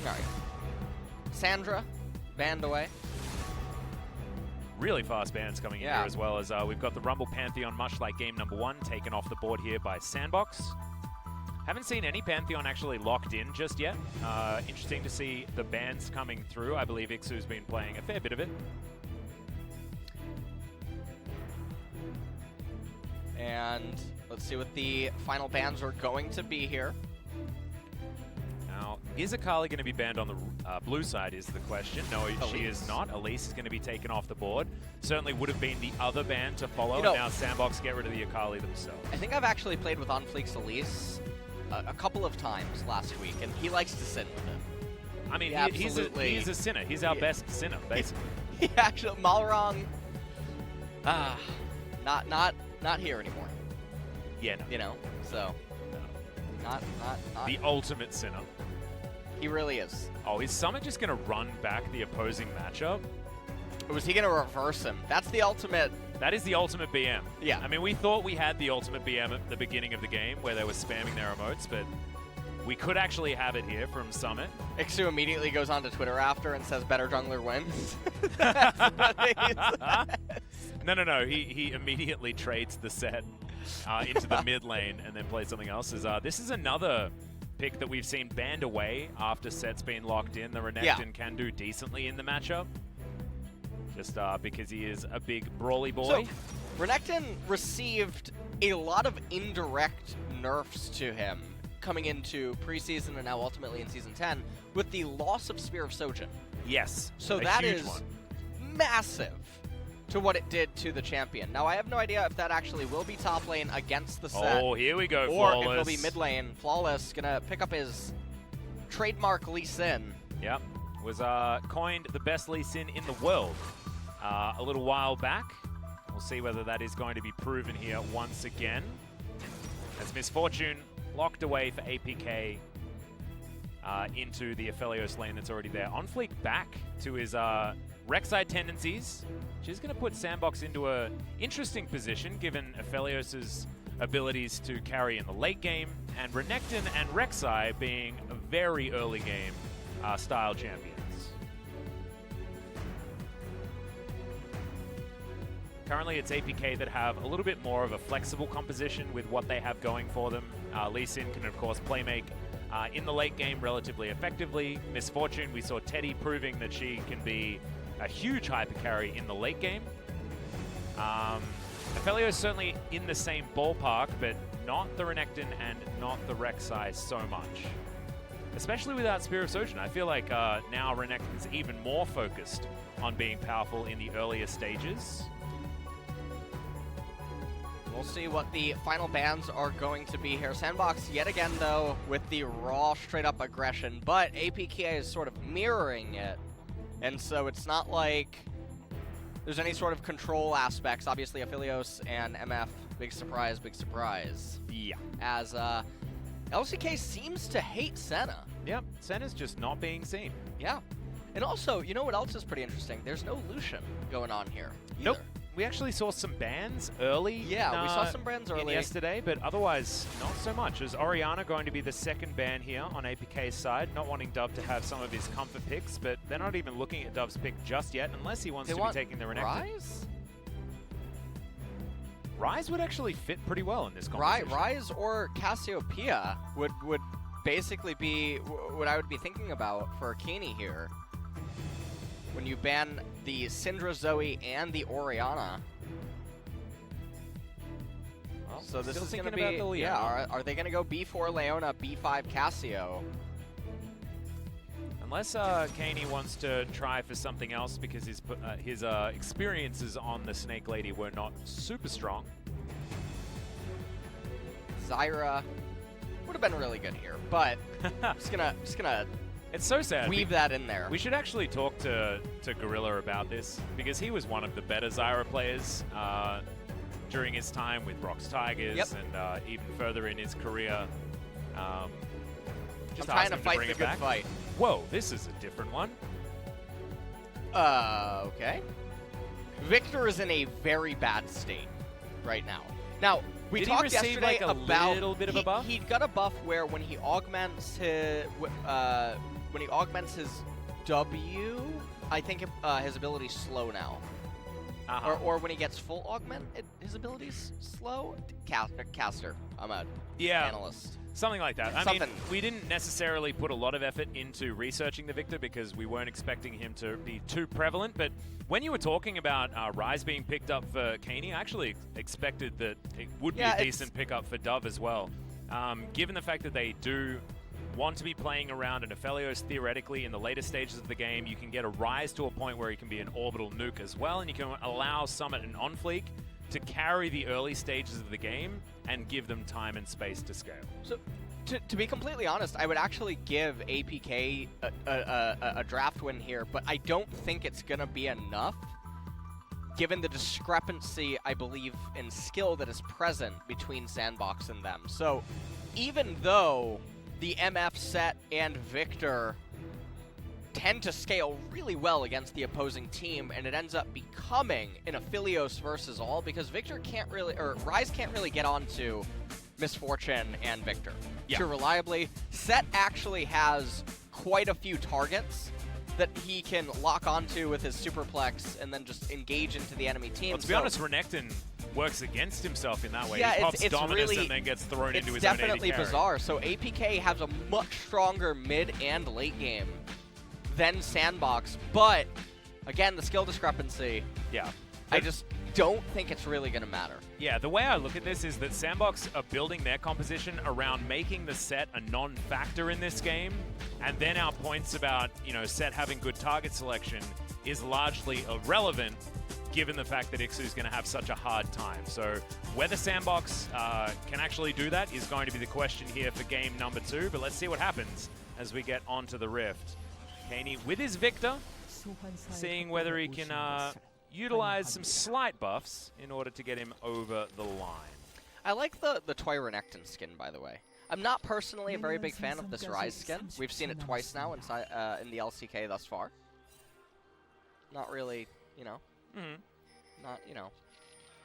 All right. Sandra banned away. Really fast bans coming in here, as well as we've got the Rumble Pantheon, much like game number 1, taken off the board here by SANDBOX. Haven't seen any Pantheon actually locked in just yet. Interesting to see the bans coming through. I believe ikssu's been playing a fair bit of it. And let's see what the final bans are going to be here. Now, is Akali going to be banned on the blue side is the question. No, she is not. Elise is going to be taken off the board. Certainly would have been the other ban to follow. And now SANDBOX get rid of the Akali themselves. I think I've actually played with OnFleek's Elise a couple of times last week, and he likes to sin with it. I mean, he's a sinner. He's our best sinner, basically. He actually, Malrong, not here anymore. Yeah, no. So, not. The ultimate sinner. He really is. Oh, is Summit just going to run back the opposing matchup? Or was he going to reverse him? That's the ultimate. That is the ultimate BM. Yeah. I mean, we thought we had the ultimate BM at the beginning of the game where they were spamming their emotes, but we could actually have it here from Summit. ikssu immediately goes onto Twitter after and says, better jungler wins. No. He immediately trades the set into the mid lane and then plays something else. This is another pick that we've seen banned away after set's been locked in. The Renekton can do decently in the matchup. Just because he is a big brawly boy. So, Renekton received a lot of indirect nerfs to him coming into preseason and now ultimately in Season 10 with the loss of Spear of Sojin. Yes, so that is massive to what it did to the champion. Now, I have no idea if that actually will be top lane against the set. Oh, here we go, or Flawless. If it'll be mid lane. Flawless gonna pick up his trademark Lee Sin. Yep, was coined the best Lee Sin in the world a little while back. We'll see whether that is going to be proven here once again. As Misfortune locked away for APK into the Aphelios lane that's already there. OnFleek back to his Rek'Sai tendencies, which is going to put SANDBOX into an interesting position given Aphelios' abilities to carry in the late game, and Renekton and Rek'Sai being very early game style champions. Currently, it's APK that have a little bit more of a flexible composition with what they have going for them. Lee Sin can, of course, playmake in the late game relatively effectively. Misfortune, we saw Teddy proving that she can be a huge hyper carry in the late game. Aphelios is certainly in the same ballpark, but not the Renekton and not the Rek'Sai so much. Especially without Spear of Sojourn. I feel like now Renekton's even more focused on being powerful in the earlier stages. We'll see what the final bans are going to be here. SANDBOX, yet again, though, with the raw, straight-up aggression, but APK is sort of mirroring it, and so it's not like there's any sort of control aspects. Obviously, Aphelios and MF, big surprise, big surprise. Yeah. As LCK seems to hate Senna. Yep, Senna's just not being seen. Yeah. And also, you know what else is pretty interesting? There's no Lucian going on here either. Nope. We actually saw some bans early. Yeah, we saw some bans early yesterday, but otherwise not so much. Is Orianna going to be the second ban here on APK's side? Not wanting Dove to have some of his comfort picks, but they're not even looking at Dove's pick just yet, unless he wants to be taking the Renekton. Ryze? Ryze would actually fit pretty well in this conversation. Ryze or Cassiopeia would basically be what I would be thinking about for Keine here. When you ban the Syndra Zoe and the Orianna. Well, so this is going to be, yeah, are they going to go B4 Leona, B5 Cassio? Unless Keine wants to try for something else because his experiences on the Snake Lady were not super strong. Zyra would have been really good here, but just gonna it's so sad. Weave that in there. We should actually talk to Gorilla about this because he was one of the better Zyra players during his time with Brox Tigers and even further in his career. I'm trying to fight the good fight. Whoa, this is a different one. Okay. Victor is in a very bad state right now. Now, we talked yesterday about a little bit of a buff. He got a buff where when he augments his W, I think his ability's slow now. Or when he gets full augment, his ability's slow. Caster. I'm a analyst. Something like that. I mean, we didn't necessarily put a lot of effort into researching the Victor because we weren't expecting him to be too prevalent. But when you were talking about Ryze being picked up for Keine, I actually expected that it would be a decent pickup for Dove as well. Given the fact that they do want to be playing around an Aphelios theoretically in the later stages of the game, you can get a Ryze to a point where he can be an orbital nuke as well, and you can allow Summit and OnFleek to carry the early stages of the game and give them time and space to scale. So, to be completely honest, I would actually give APK a draft win here, but I don't think it's going to be enough, given the discrepancy, I believe, in skill that is present between SANDBOX and them. So, even though the MF set and Victor tend to scale really well against the opposing team, and it ends up becoming an Aphelios versus all because Victor can't really, or Ryze can't really get onto Misfortune and Victor too reliably. Set actually has quite a few targets that he can lock onto with his superplex and then just engage into the enemy team. Well, to be honest, Renekton works against himself in that way. Yeah, he pops it's Dominus really, and then gets thrown into his own AD carry. It's definitely bizarre. So APK has a much stronger mid and late game than SANDBOX, but again, the skill discrepancy. Yeah. I just don't think it's really going to matter. Yeah, the way I look at this is that SANDBOX are building their composition around making the set a non-factor in this game, and then our points about, set having good target selection is largely irrelevant given the fact that ikssu is going to have such a hard time. So whether SANDBOX can actually do that is going to be the question here for game number 2, but let's see what happens as we get onto the Rift. Keine with his Victor, seeing whether he can utilize some slight buffs in order to get him over the line. I like the Toy Renekton skin, by the way. I'm not personally a very big fan of this Ryze skin. We've seen it twice now inside, in the LCK thus far. Not really, not,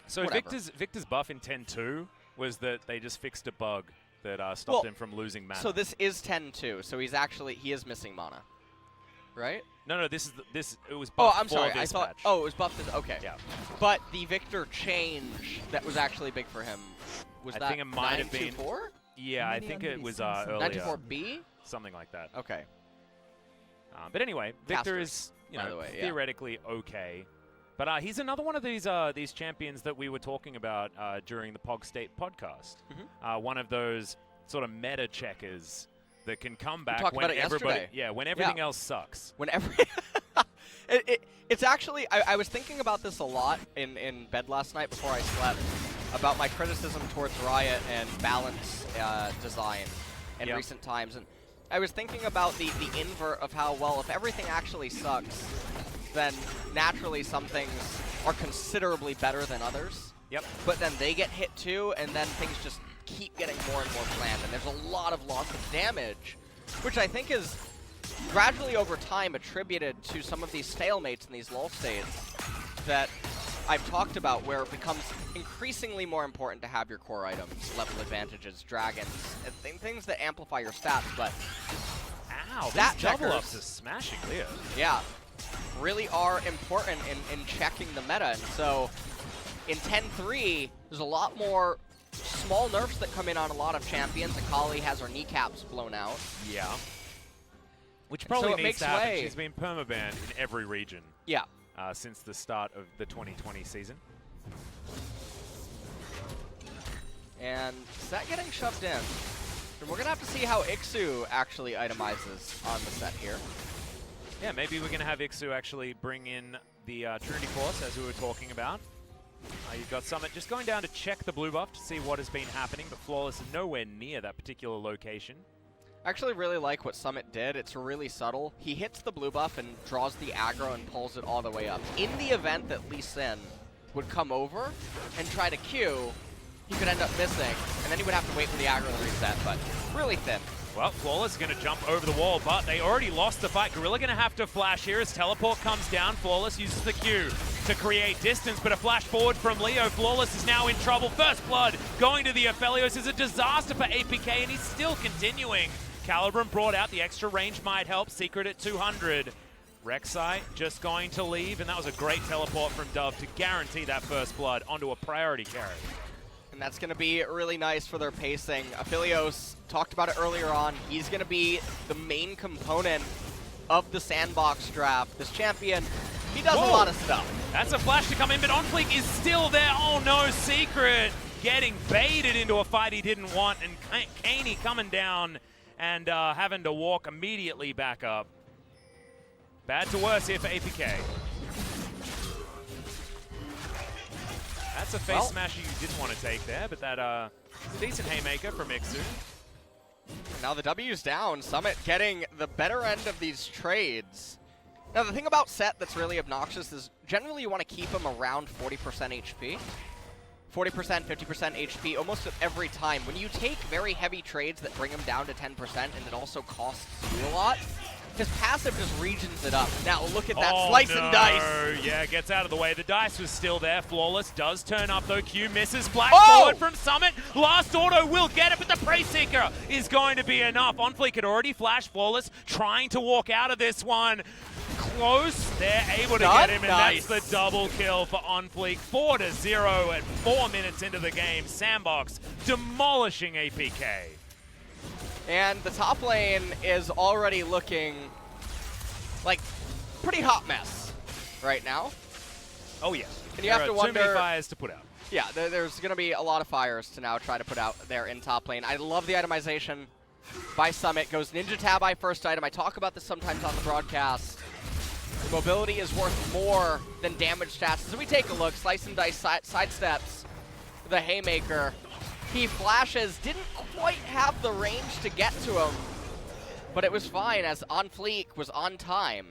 So Victor's buff in 10-2 was that they just fixed a bug that stopped him from losing mana. So this is 10-2, so he is missing mana, right? No, it was buffed. Oh, I'm sorry. For I this thought. patch. Oh, it was buffed. Okay. Yeah. But the Victor change that was actually big for him was I think it might have been. 924? Yeah, I think it was earlier. 94B? Something like that. Okay. But anyway, Victor Casters, is by the way, yeah. theoretically okay. But he's another one of these champions that we were talking about during the Pog State podcast. One of those sort of meta checkers that can come back talked when about it everybody, yesterday. when everything else sucks. Whenever it's actually I was thinking about this a lot in bed last night before I slept about my criticism towards Riot and balance design in recent times, and I was thinking about the invert of how, well, if everything actually sucks, then naturally some things are considerably better than others. Yep. But then they get hit too, and then things just keep getting more and more planned, and there's a lot of loss of damage, which I think is gradually over time attributed to some of these stalemates in these lull states that I've talked about, where it becomes increasingly more important to have your core items, level advantages, dragons, and things that amplify your stats, but Ow, that these double checkers, ups are smashing Leo. yeah, really are important in checking the meta, and so in 10-3, there's a lot more small nerfs that come in on a lot of champions. Akali has her kneecaps blown out. Yeah. Which probably so needs makes to happen. way. She's been permabanned in every region. Yeah. Since the start of the 2020 season. And set getting shoved in. And we're going to have to see how ikssu actually itemizes on the set here. Yeah, maybe we're going to have ikssu actually bring in the Trinity Force, as we were talking about. You've got Summit just going down to check the blue buff to see what has been happening, but Flawless is nowhere near that particular location. I actually really like what Summit did. It's really subtle. He hits the blue buff and draws the aggro and pulls it all the way up. In the event that Lee Sin would come over and try to Q, he could end up missing, and then he would have to wait for the aggro to reset, but really thin. Well, Flawless is going to jump over the wall, but they already lost the fight. Gorilla going to have to flash here as Teleport comes down. Flawless uses the Q to create distance, but a flash forward from Leo. Flawless is now in trouble. First blood going to the Aphelios is a disaster for APK, and he's still continuing. Calibrum brought out the extra range might help. Secret at 200. Rek'Sai just going to leave, and that was a great teleport from Dove to guarantee that first blood onto a priority carry. And that's going to be really nice for their pacing. Aphelios, talked about it earlier on, he's going to be the main component of the SANDBOX draft. This champion, he does a lot of stuff. That's a flash to come in, but OnFleek is still there. Oh no, Secret getting baited into a fight he didn't want, and Keine coming down and having to walk immediately back up. Bad to worse here for APK. That's a face smasher you didn't want to take there, but that decent haymaker from ikssu. Now the W's down. Summit getting the better end of these trades. Now the thing about Set that's really obnoxious is generally you want to keep him around 40% HP. 40%, 50% HP almost every time. When you take very heavy trades that bring him down to 10% and it also costs you a lot, his passive just regions it up. Now look at that slice and dice. Yeah, gets out of the way. The dice was still there. Flawless does turn up though. Q misses. Flash forward from Summit. Last auto will get it, but the Prey Seeker is going to be enough. OnFleek had already flashed. Flawless trying to walk out of this one. Close. They're able to get him, and that's the double kill for OnFleek. 4-0 at 4 minutes into the game. SANDBOX demolishing APK. And the top lane is already looking like pretty hot mess right now. Oh yeah. And you have to wonder, too many fires to put out. Yeah, there's going to be a lot of fires to now try to put out there in top lane. I love the itemization by Summit. Goes Ninja Tabi first item. I talk about this sometimes on the broadcast. Mobility is worth more than damage stats. As we take a look, Slice and Dice sidesteps the Haymaker. He flashes, didn't quite have the range to get to him, but it was fine as OnFleek was on time.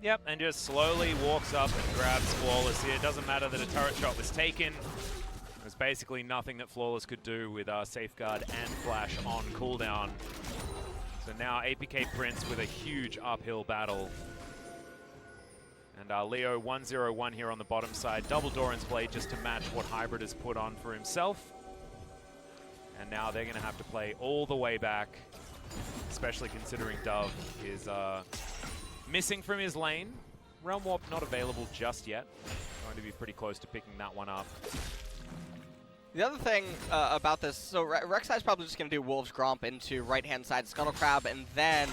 Yep, and just slowly walks up and grabs Flawless here. It doesn't matter that a turret shot was taken. There's basically nothing that Flawless could do with Safeguard and Flash on cooldown. So now APK Prince with a huge uphill battle. And Leo 1-0-1 here on the bottom side. Double Doran's Blade just to match what Hybrid has put on for himself. And now they're going to have to play all the way back, especially considering Dove is missing from his lane. Realm Warp not available just yet. Going to be pretty close to picking that one up. The other thing about this, so Rek'Sai's probably just going to do Wolves Gromp into right-hand side Scuttle Crab, and then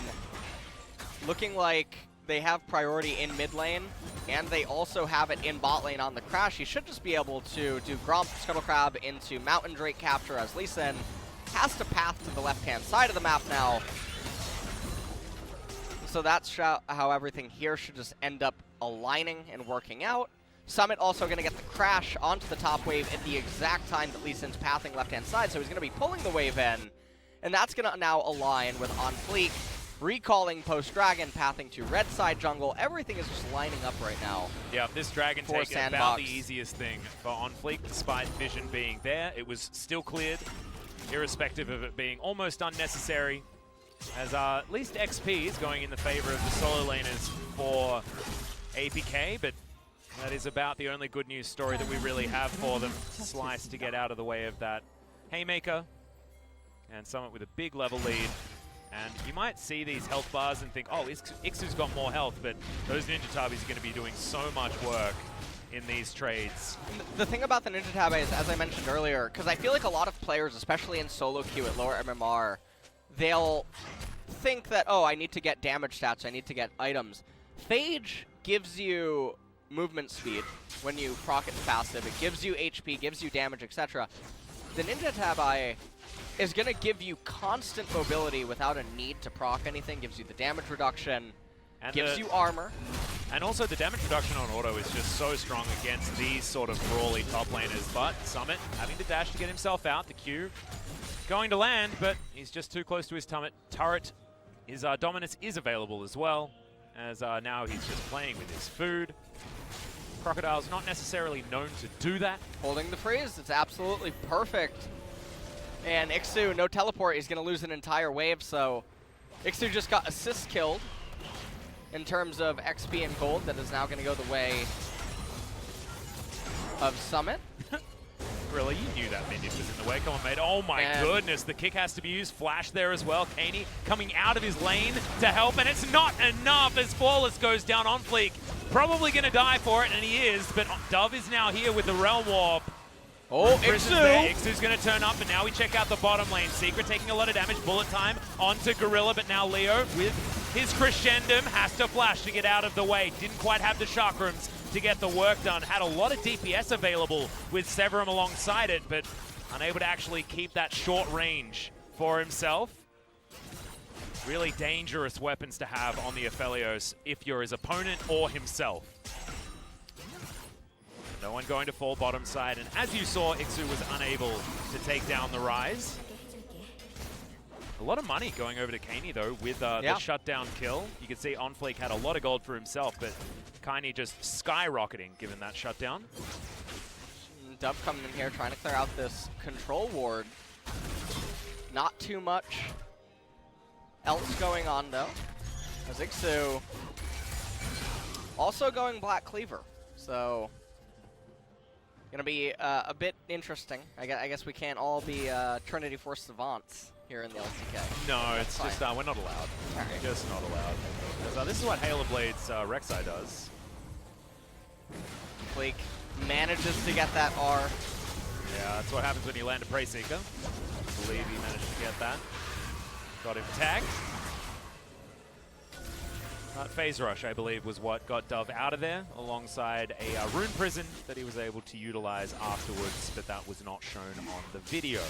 looking like they have priority in mid lane, and they also have it in bot lane on the Crash. He should just be able to do Gromp, Scuttle Crab into Mountain Drake capture as Lee Sin has to path to the left-hand side of the map now. So that's how everything here should just end up aligning and working out. Summit also going to get the Crash onto the top wave at the exact time that Lee Sin's pathing left-hand side, so he's going to be pulling the wave in, and that's going to now align with OnFleek, recalling post-Dragon, pathing to red side jungle. Everything is just lining up right now. Yeah, this Dragon for take is SANDBOX. about the easiest thing for OnFleek, despite vision being there. It was still cleared, irrespective of it being almost unnecessary, as at least XP is going in the favor of the solo laners for APK, but that is about the only good news story that we really have for them. Slice to get out of the way of that Haymaker, and Summit with a big level lead. And you might see these health bars and think, oh, Iksu's got more health, but those Ninja Tabis are going to be doing so much work in these trades. The thing about the Ninja Tabi is, as I mentioned earlier, because I feel like a lot of players, especially in solo queue at lower MMR, they'll think that, oh, I need to get damage stats, I need to get items. Phage gives you movement speed when you proc its passive. It gives you HP, gives you damage, etc. The Ninja Tabi is going to give you constant mobility without a need to proc anything, gives you the damage reduction, And gives you armor. And also the damage reduction on auto is just so strong against these sort of brawly top laners. But Summit having to dash to get himself out. The Q going to land, but he's just too close to his turret. His dominance is available as well, as now he's just playing with his food. Crocodile's not necessarily known to do that. Holding the freeze, it's absolutely perfect. And ikssu, no teleport, he's going to lose an entire wave, so ikssu just got assist killed in terms of XP and gold. That is now going to go the way of Summit. Really, you knew that minion was in the way. Come on, mate. Oh my goodness, the kick has to be used. Flash there as well. Keine coming out of his lane to help, and it's not enough as Flawless goes down OnFleek. Probably going to die for it, and he is, but Dove is now here with the Realm Warp. Oh, ikssu! Iksu's going to turn up, and now we check out the bottom lane. Secret taking a lot of damage. Bullet time onto Gorilla, but now Leo with his crescendum has to flash to get out of the way. Didn't quite have the chakrams to get the work done. Had a lot of DPS available with Severum alongside it, but unable to actually keep that short range for himself. Really dangerous weapons to have on the Aphelios if you're his opponent or himself. No one going to fall bottom side, and as you saw, ikssu was unable to take down the Rise. A lot of money going over to Keine, though, with the shutdown kill. You can see OnFleek had a lot of gold for himself, but Keine just skyrocketing given that shutdown. Dove coming in here trying to clear out this control ward. Not too much else going on, though, as ikssu also going Black Cleaver. So gonna be a bit interesting. I guess we can't all be Trinity Force savants here in the LCK. No, it's just we're not allowed. Right. Just not allowed. Because, this is what Halo Blade's Rek'Sai does. Fleek manages to get that R. Yeah, that's what happens when you land a Prey Seeker. I believe he managed to get that. Got him tagged. Phase Rush, I believe, was what got Dove out of there, alongside a Rune Prison that he was able to utilize afterwards, but that was not shown on the video.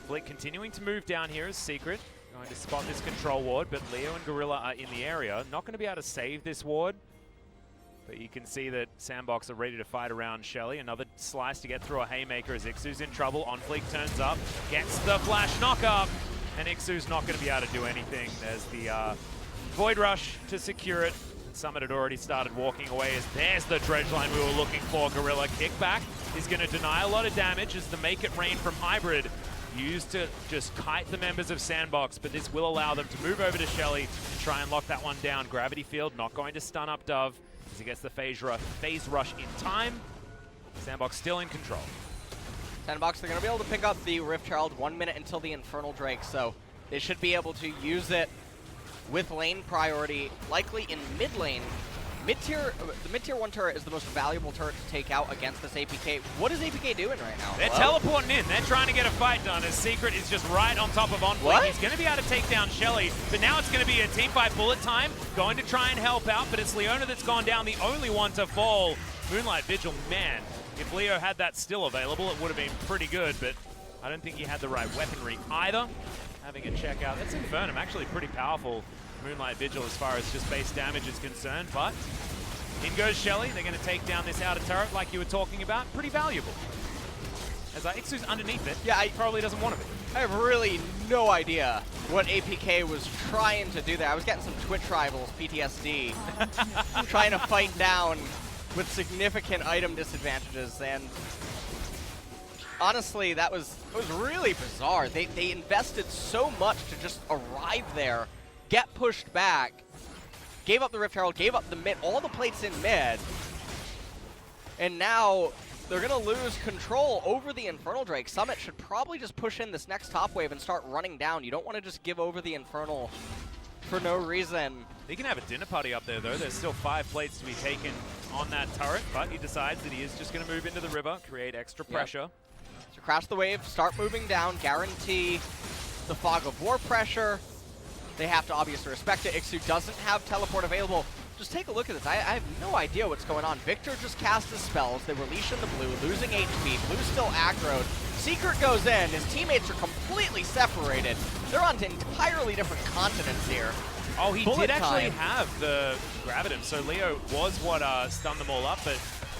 Flick continuing to move down here as Secret, going to spot this control ward, but Leo and Gorilla are in the area. Not going to be able to save this ward, but you can see that SANDBOX are ready to fight around Shelly. Another slice to get through a Haymaker as ikssu's in trouble. OnFleek turns up, gets the flash knock-up, and ikssu's not going to be able to do anything. There's the Void Rush to secure it. Summit had already started walking away as there's the dredge line we were looking for. Gorilla kickback is going to deny a lot of damage as the Make It Rain from Hybrid used to just kite the members of SANDBOX, but this will allow them to move over to Shelly and try and lock that one down. Gravity Field not going to stun up Dove as he gets the phase rush in time. SANDBOX still in control. SANDBOX, they're going to be able to pick up the Rift Herald 1 minute until the Infernal Drake, so they should be able to use it with lane priority, likely in mid lane. The mid-tier 1 turret is the most valuable turret to take out against this APK. What is APK doing right now? They're teleporting in. They're trying to get a fight done as Secret is just right on top of OnFleek. He's going to be able to take down Shelly, but now it's going to be a team fight bullet time. Going to try and help out, but it's Leona that's gone down, the only one to fall. Moonlight Vigil, man, if Leo had that still available, it would have been pretty good, but I don't think he had the right weaponry either. Having a check out. That's Infernum, actually pretty powerful. Moonlight Vigil as far as just base damage is concerned, but in goes Shelly. They're going to take down this outer turret like you were talking about. Pretty valuable. As iksu's underneath it, he probably doesn't want to be. I have really no idea what APK was trying to do there. I was getting some Twitch rivals PTSD, trying to fight down with significant item disadvantages, and honestly, it was really bizarre. They invested so much to just arrive there, get pushed back, gave up the Rift Herald, gave up the mid, all the plates in mid, and now they're going to lose control over the Infernal Drake. Summit should probably just push in this next top wave and start running down. You don't want to just give over the Infernal for no reason. He can have a dinner party up there, though. There's still 5 plates to be taken on that turret, but he decides that he is just going to move into the river, create extra pressure. So crash the wave, start moving down, guarantee the Fog of War pressure. They have to obviously respect it. ikssu doesn't have teleport available. Just take a look at this. I have no idea what's going on. Victor just cast his spells. They were leashing the blue, losing HP. Blue's still aggroed. Secret goes in. His teammates are completely separated. They're on to entirely different continents here. Oh, he did actually have the Gravitum. So Leo was what stunned them all up, but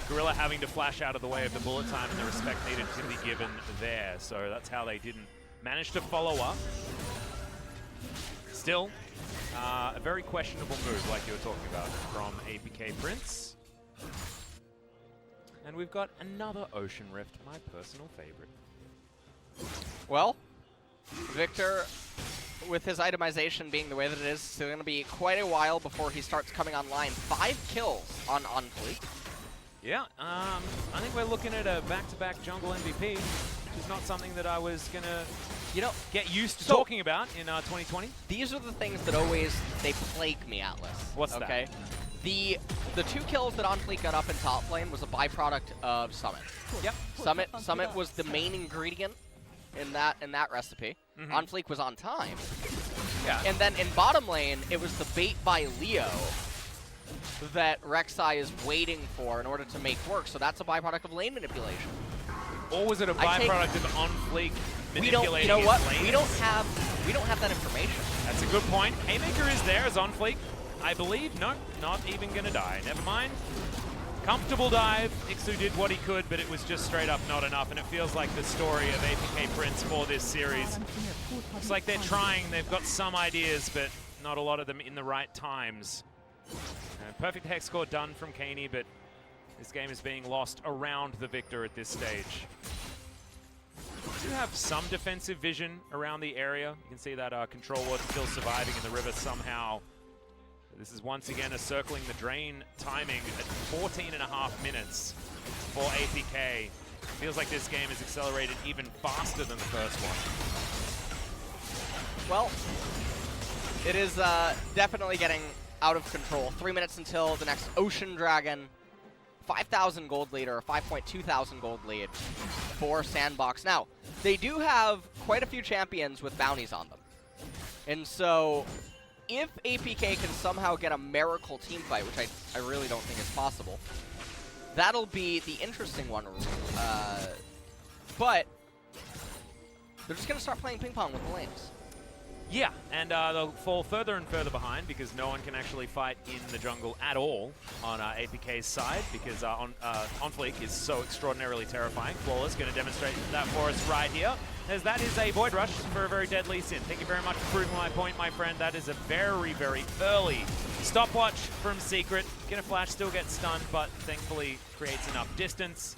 Gorilla having to flash out of the way of the bullet time and the respect needed to be given there. So that's how they didn't manage to follow up. Still, a very questionable move, like you were talking about, from APK Prince. And we've got another Ocean Rift, my personal favorite. Well, Victor, with his itemization being the way that it is, still going to be quite a while before he starts coming online. 5 kills on OnFleek. Yeah, I think we're looking at a back-to-back jungle MVP, which is not something that I was going to get used to talking about in 2020. These are the things that they plague me, Atlas. What's that? The 2 kills that OnFleek got up in top lane was a byproduct of Summit. Yep. Summit was the main ingredient in that recipe. OnFleek was on time. Yeah. And then in bottom lane, it was the bait by Leo that Rek'Sai is waiting for in order to make work. So that's a byproduct of lane manipulation. Or was it a byproduct of OnFleek manipulating you know what? his lanes? We don't have that information. That's a good point. Haymaker is there as OnFleek, I believe. No, not even going to die. Never mind. Comfortable dive. ikssu did what he could, but it was just straight up not enough, and it feels like the story of APK Prince for this series. It's like they're trying, they've got some ideas, but not a lot of them in the right times. Perfect hex score done from Keine, but this game is being lost around the victor at this stage. Do have some defensive vision around the area. You can see that control ward still surviving in the river somehow. This is once again a circling the drain timing at 14.5 minutes for APK. Feels like this game is accelerated even faster than the first one. Well, it is definitely getting out of control. 3 minutes until the next Ocean Dragon. 5,000 gold lead, or 5.2 thousand gold lead for SANDBOX. Now, they do have quite a few champions with bounties on them. And so, if APK can somehow get a miracle team fight, which I really don't think is possible, that'll be the interesting one. But they're just going to start playing ping pong with the lanes. Yeah, and they'll fall further and further behind because no one can actually fight in the jungle at all on APK's side because OnFleek is so extraordinarily terrifying. Flawless going to demonstrate that for us right here, as that is a Void Rush for a very deadly Sin. Thank you very much for proving my point, my friend. That is a very, very early stopwatch from Secret. Gonna flash, still get stunned, but thankfully creates enough distance.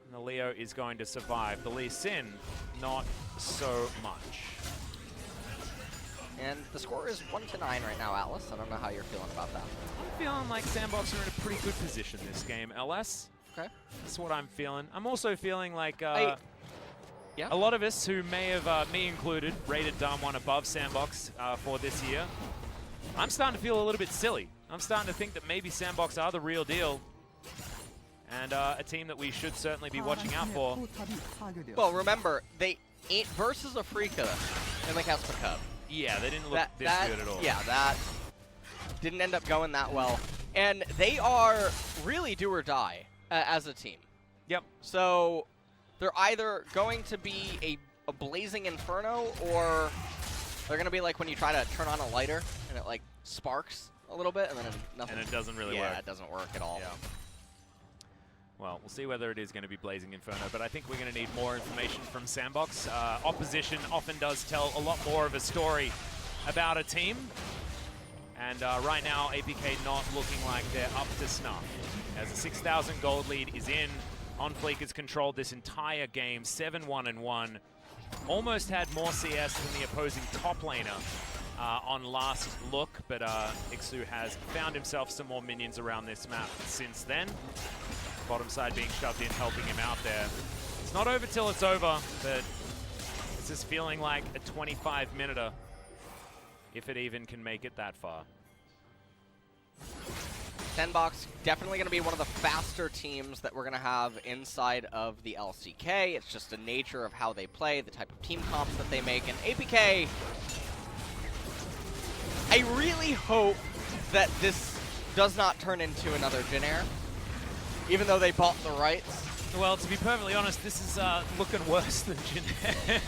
And the Leo is going to survive. The Lee Sin, not so much. And the score is 1-9 right now, Atlas. I don't know how you're feeling about that. I'm feeling like SANDBOX are in a pretty good position this game, LS. Okay. That's what I'm feeling. I'm also feeling like yeah. a lot of us who may have, me included, rated Dam1 above SANDBOX for this year. I'm starting to feel a little bit silly. I'm starting to think that maybe SANDBOX are the real deal and a team that we should certainly be watching out for. Well, remember, they ain't versus Africa in the Casper Cup. Yeah, they didn't look this good at all. Yeah, that didn't end up going that well. And they are really do or die as a team. Yep. So they're either going to be a blazing inferno, or they're going to be like when you try to turn on a lighter and it like sparks a little bit and then nothing. And it doesn't really work. Yeah, it doesn't work at all. Yeah. Well, we'll see whether it is going to be Blazing Inferno, but I think we're going to need more information from SANDBOX. Opposition often does tell a lot more of a story about a team. And right now, APK not looking like they're up to snuff. As a 6,000 gold lead is in, OnFleek has controlled this entire game, 7-1-1. Almost had more CS than the opposing top laner on last look, but ikssu has found himself some more minions around this map since then. Bottom side being shoved in, helping him out there. It's not over till it's over, but this is feeling like a 25-minuter, if it even can make it that far. SANDBOX definitely going to be one of the faster teams that we're going to have inside of the LCK. It's just the nature of how they play, the type of team comps that they make. And APK, I really hope that this does not turn into another Jin Air, even though they bought the rights. Well, to be perfectly honest, this is looking worse than Jin Air.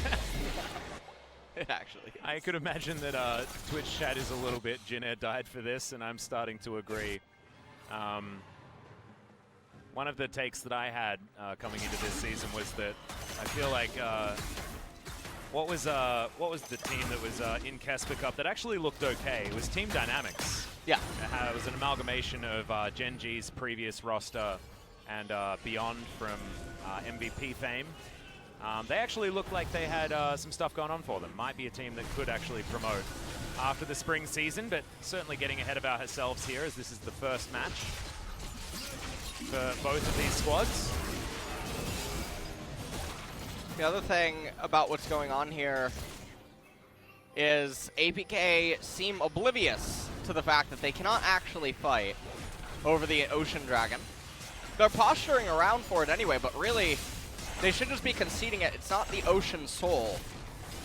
It actually is. I could imagine that Twitch chat is a little bit Jin Air died for this, and I'm starting to agree. One of the takes that I had coming into this season was that I feel like what was the team that was in Casper Cup that actually looked okay? It was Team Dynamics. Yeah. It was an amalgamation of Gen G's previous roster and Beyond from MVP fame. They actually looked like they had some stuff going on for them. Might be a team that could actually promote after the spring season, but certainly getting ahead of ourselves here as this is the first match for both of these squads. The other thing about what's going on here is APK seem oblivious to the fact that they cannot actually fight over the Ocean Dragon. They're posturing around for it anyway, but really, they should just be conceding it. It's not the Ocean Soul.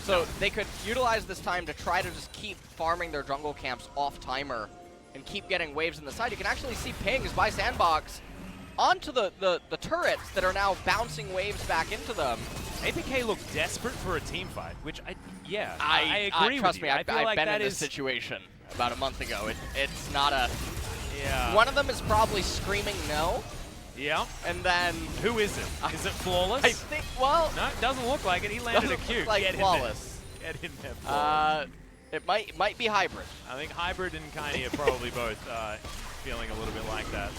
So they could utilize this time to try to just keep farming their jungle camps off timer and keep getting waves in the side. You can actually see pings by SANDBOX onto the turrets that are now bouncing waves back into them. APK looked desperate for a team fight, which I agree trust with me, you. I've I feel like been that in this is situation about a month ago. It's not a... Yeah. One of them is probably screaming no. Yeah. And then... Who is it? Is it Flawless? I think, well... No, it doesn't look like it. He landed a Q. Like Get Flawless. Get in there, Flawless. It might be Hybrid. I think Hybrid and Keine are probably both feeling a little bit like that.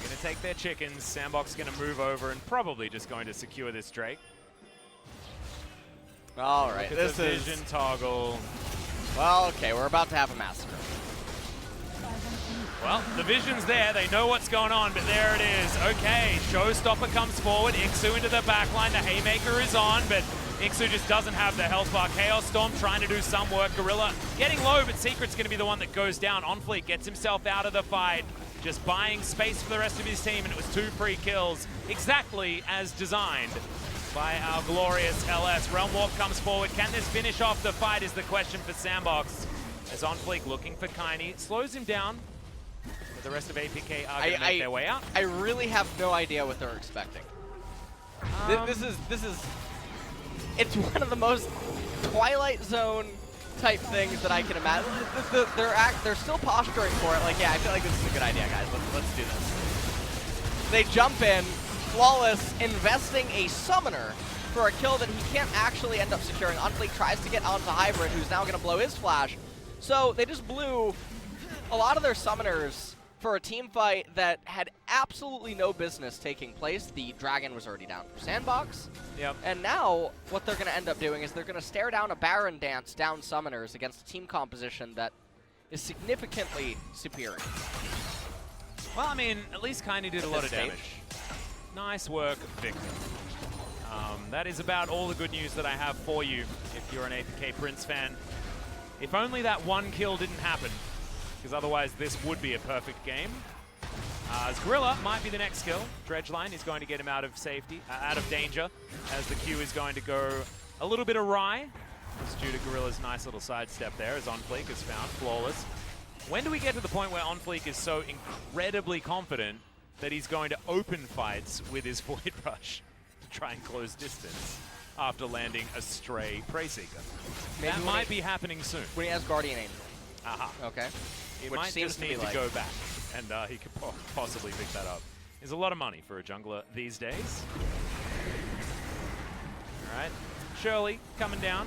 Going to take their chickens. SANDBOX going to move over and probably just going to secure this Drake. All right, this is... Vision toggle. Well, okay, we're about to have a massacre. Well, the vision's there. They know what's going on, but there it is. Okay, Showstopper comes forward. ikssu into the backline. The Haymaker is on, but ikssu just doesn't have the health bar. Chaos Storm trying to do some work. Gorilla getting low, but Secret's going to be the one that goes down. OnFleek gets himself out of the fight, just buying space for the rest of his team, and it was 2 free kills, exactly as designed by our glorious LS. Realm Warp comes forward. Can this finish off the fight is the question for SANDBOX. As OnFleek looking for Keine, slows him down. But the rest of APK are going to make their way out. I really have no idea what they're expecting. This is it's one of the most Twilight Zone type things that I can imagine. They're still posturing for it. Like, yeah, I feel like this is a good idea, guys. Let's do this. They jump in, Flawless investing a summoner for a kill that he can't actually end up securing. OnFleek tries to get onto Hybrid, who's now going to blow his flash. So they just blew a lot of their summoners for a team fight that had absolutely no business taking place. The Dragon was already down for SANDBOX. Yep. And now what they're going to end up doing is they're going to stare down a Baron dance down summoners against a team composition that is significantly superior. Well, I mean, at least Keine did a lot of stage. damage. Nice work, Victor. That is about all the good news that I have for you if you're an APK Prince fan. If only that one kill didn't happen, because otherwise this would be a perfect game. As Gorilla might be the next kill. Dredgeline is going to get him out of safety, out of danger, as the Q is going to go a little bit awry. It's due to Gorilla's nice little sidestep there, as OnFleek is found flawless. When do we get to the point where OnFleek is so incredibly confident that he's going to open fights with his Void Rush to try and close distance after landing a stray Prey Seeker? Maybe That might be happening soon. When he has Guardian Angel. Aha. Okay. It Which might seems just to be need to like- go back, and he could possibly pick that up. There's a lot of money for a jungler these days. All right, Shirley coming down,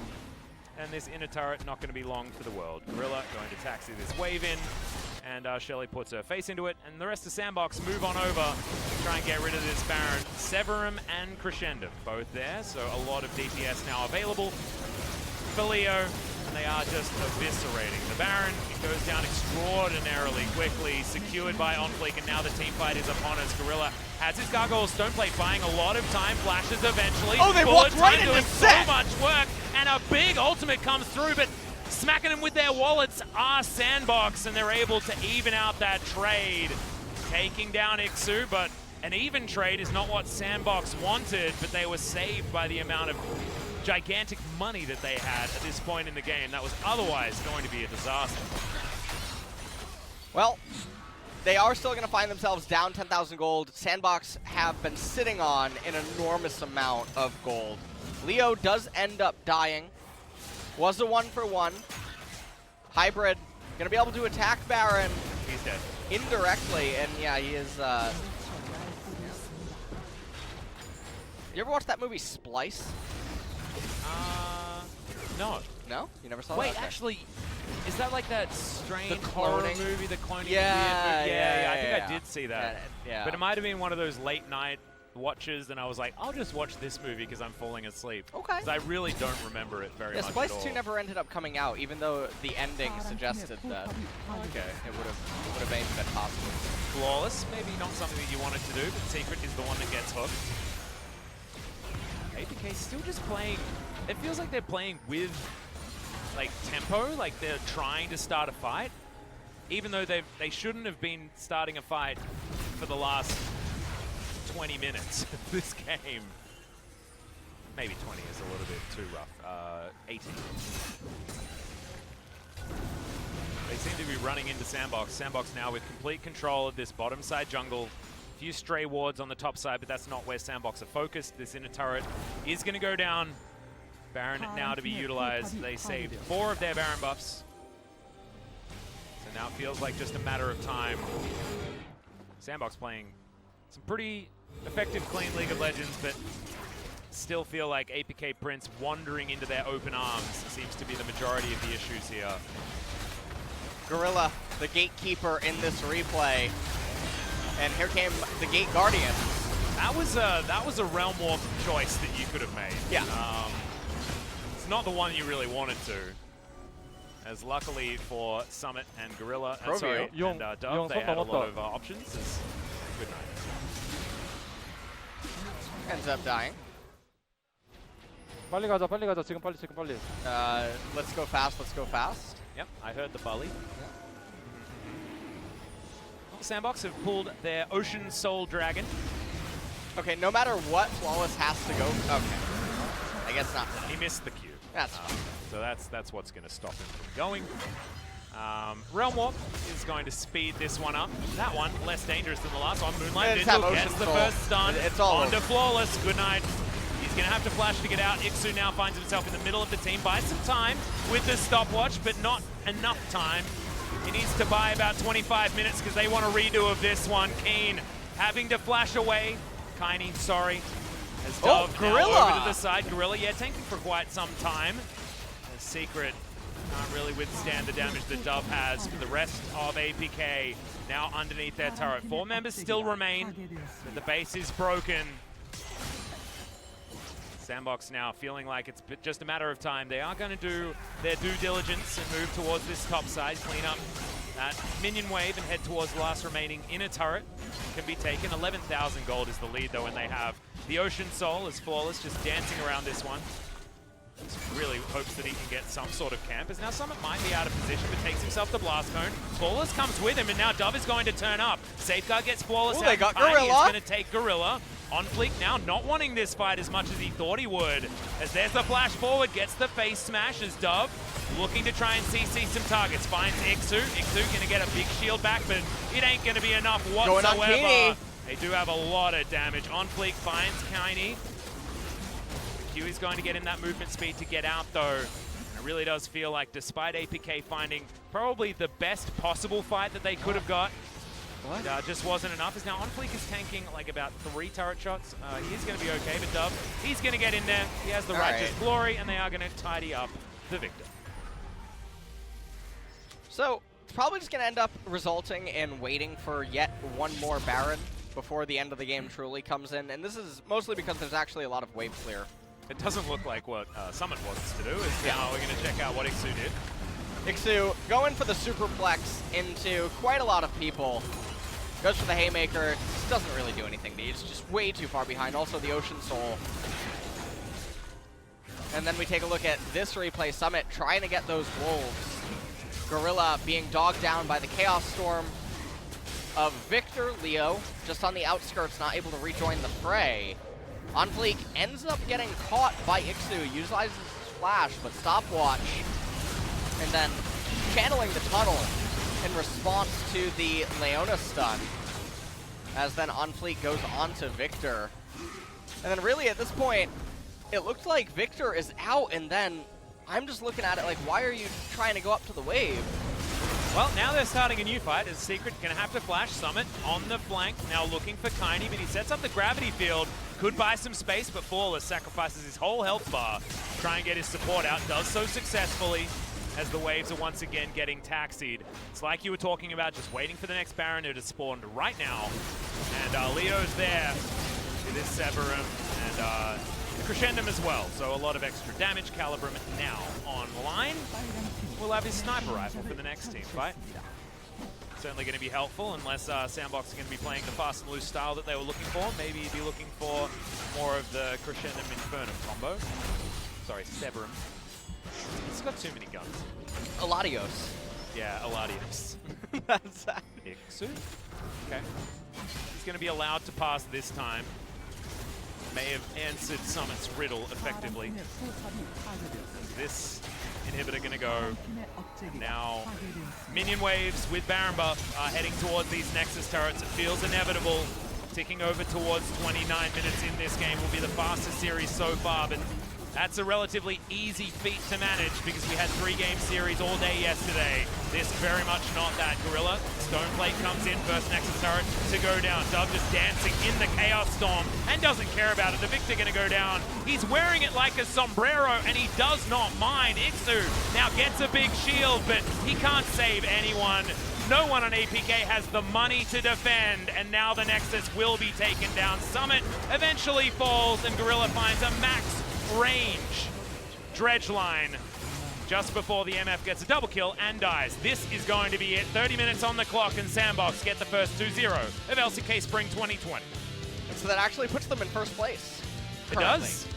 and this inner turret not going to be long for the world. Gorilla going to taxi this wave in, and Shirley puts her face into it, and the rest of SANDBOX move on over to try and get rid of this Baron. Severum and Crescendo both there, so a lot of DPS now available for Leo. And they are just eviscerating the Baron. It goes down extraordinarily quickly, secured by OnFleek, and now the team fight is upon us. Gorilla has his Gargoyle Stoneplate, buying a lot of time, flashes eventually. Oh, they Bullet walked right time into doing set! so much work, and a big ultimate comes through, but smacking them with their wallets are SANDBOX, and they're able to even out that trade. Taking down ikssu, but an even trade is not what SANDBOX wanted, but they were saved by the amount of gigantic money that they had at this point in the game. That was otherwise going to be a disaster. Well, they are still going to find themselves down 10,000 gold. SANDBOX have been sitting on an enormous amount of gold. Leo does end up dying. Was a 1-for-1. Hybrid going to be able to attack Baron. He's dead. Indirectly, and yeah, he is. You ever watch that movie Splice? No. No? You never saw Wait, that? Okay. actually, is that like that strange The horror cloning? movie, the cloning? Yeah, weird movie? yeah, I think yeah. I did see that. Yeah. But it might have been one of those late night watches, and I was like, I'll just watch this movie because I'm falling asleep. Okay. Because I really don't remember it very Yeah, much Splice at all. 2 never ended up coming out, even though the ending suggested that Okay. it would have maybe been possible. Flawless, maybe not something that you wanted to do, but Secret is the one that gets hooked. APK still just playing, it feels like they're playing with like tempo, like they're trying to start a fight, even though they shouldn't have been starting a fight for the last 20 minutes of this game. Maybe 20 is a little bit too rough. 18. They seem to be running into SANDBOX. SANDBOX now with complete control of this bottom side jungle. A few stray wards on the top side, but that's not where SANDBOX are focused. This inner turret is going to go down. Baron now to be utilized. They saved 4 of their Baron buffs. So now it feels like just a matter of time. SANDBOX playing some pretty effective, clean League of Legends, but still feel like APK Prince wandering into their open arms seems to be the majority of the issues here. Gorilla, the gatekeeper in this replay. And here came the Gate Guardian. That was a Realm Warp choice that you could have made. Yeah. It's not the one you really wanted to. As luckily for Summit and Gorilla, and sorry, Young- and Dove, Young they had a lot Sota. of options. It's good night. Ends up dying. 빨리 가자 지금 빨리 Let's go fast, let's go fast. Yep, I heard the bully. SANDBOX have pulled their Ocean Soul Dragon. Okay, no matter what, Flawless has to go. Okay. I guess not. He missed the Q. That's fine. So that's what's going to stop him from going. Realm Warp is going to speed this one up. That one, less dangerous than the last one. Moonlight It's that Vigil Ocean gets the Soul. first stun. It's all onto over. Flawless. Good night. He's going to have to flash to get out. ikssu now finds himself in the middle of the team. Buys some time with the stopwatch, but not enough time. He needs to buy about 25 minutes because they want a redo of this one. Keen having to flash away. Keine, sorry. As Dove now Gorilla! over to the side. Gorilla, yeah, tanking for quite some time. The Secret can't really withstand the damage that Dove has for the rest of APK. Now underneath their turret. 4 members still remain, but the base is broken. SANDBOX now feeling like it's just a matter of time. They are going to do their due diligence and move towards this top side, clean up that minion wave and head towards the last remaining inner turret can be taken. 11,000 gold is the lead, though, and they have the Ocean Soul as Flawless just dancing around this one. Just really hopes that he can get some sort of camp, as now Summit might be out of position, but takes himself the Blast Cone. Flawless comes with him, and now Dove is going to turn up. Safeguard gets Flawless out. They got Keine Gorilla. is going to take Gorilla. OnFleek now not wanting this fight as much as he thought he would, as there's the flash forward, gets the face smash as Dove looking to try and CC some targets. Finds ikssu. ikssu going to get a big shield back, but it ain't going to be enough whatsoever. Going on Keine. They do have a lot of damage. OnFleek finds Keine. Q is going to get in that movement speed to get out, though. And it really does feel like, despite APK finding probably the best possible fight that they could have got, just wasn't enough. As now OnFleek is tanking like about 3 turret shots. He's going to be okay, but Dove, he's going to get in there. He has the Righteous Glory, and they are going to tidy up the victor. So it's probably just going to end up resulting in waiting for yet one more Baron before the end of the game truly comes in. And this is mostly because there's actually a lot of wave clear. It doesn't look like what Summit wants to do. Is now we're going to check out what ikssu did. ikssu going for the superplex into quite a lot of people. Goes for the Haymaker. Doesn't really do anything. He's just way too far behind. Also the Ocean Soul. And then we take a look at this replay. Summit trying to get those wolves. Gorilla being dogged down by the Chaos Storm of Victor. Leo just on the outskirts, not able to rejoin the fray. OnFleek ends up getting caught by ikssu, utilizes his flash, but stopwatch, and then channeling the tunnel in response to the Leona stun, as then OnFleek goes on to Victor. And then really at this point, it looked like Victor is out, and then I'm just looking at it like, why are you trying to go up to the wave? Well, now they're starting a new fight, as Secret gonna have to flash Summit on the flank, now looking for Keine, but he sets up the gravity field, could buy some space, but Flawless sacrifices his whole health bar to try and get his support out, does so successfully, as the waves are once again getting taxied. It's like you were talking about, just waiting for the next Baron to spawn right now, and Leo's there with his Severum, and Crescendum as well, so a lot of extra damage. Calibrum now online. We'll have his sniper rifle for the next team fight. Certainly going to be helpful, unless SANDBOX are going to be playing the fast and loose style that they were looking for. Maybe he'd be looking for more of the Crescendum Infernum combo. Sorry, Severum. He's got too many guns. Aladios. Yeah, Aladios. That's that. ikssu. Okay. He's going to be allowed to pass this time. May have answered Summit's riddle effectively. This inhibitor going to go. Now, minion waves with Baron buff are heading towards these Nexus turrets. It feels inevitable. Ticking over towards 29 minutes in this game will be the fastest series so far, but that's a relatively easy feat to manage because we had 3-game series all day yesterday. This very much not that. Gorilla, Stoneplate comes in, first Nexus turret to go down. Dove just dancing in the Chaos Storm and doesn't care about it. The Victor gonna go down. He's wearing it like a sombrero and he does not mind. ikssu now gets a big shield, but he can't save anyone. No one on APK has the money to defend, and now the Nexus will be taken down. Summit eventually falls and Gorilla finds a max range dredge line just before the MF gets a double kill and dies. This is going to be it. 30 minutes on the clock, and SANDBOX get the first 2-0 of LCK Spring 2020. And so that actually puts them in first place. It does.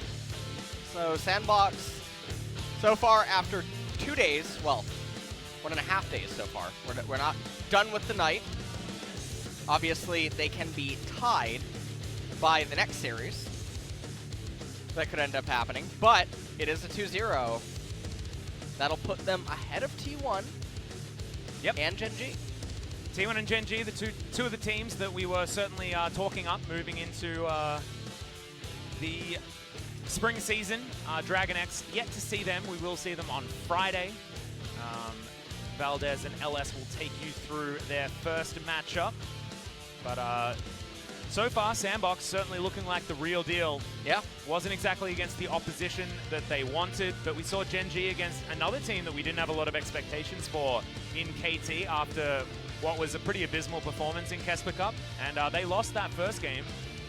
So SANDBOX, so far after 2 days, well, 1.5 days so far. We're not done with the night. Obviously, they can be tied by the next series. That could end up happening, but it is a 2-0. That'll put them ahead of T1 and Gen G. T1 and Gen G, the two of the teams that we were certainly talking up moving into the spring season. Dragon X, yet to see them. We will see them on Friday. Valdez and LS will take you through their first matchup. But so far, SANDBOX certainly looking like the real deal. Yeah. Wasn't exactly against the opposition that they wanted, but we saw Gen G against another team that we didn't have a lot of expectations for in KT after what was a pretty abysmal performance in Kesper Cup, and they lost that first game.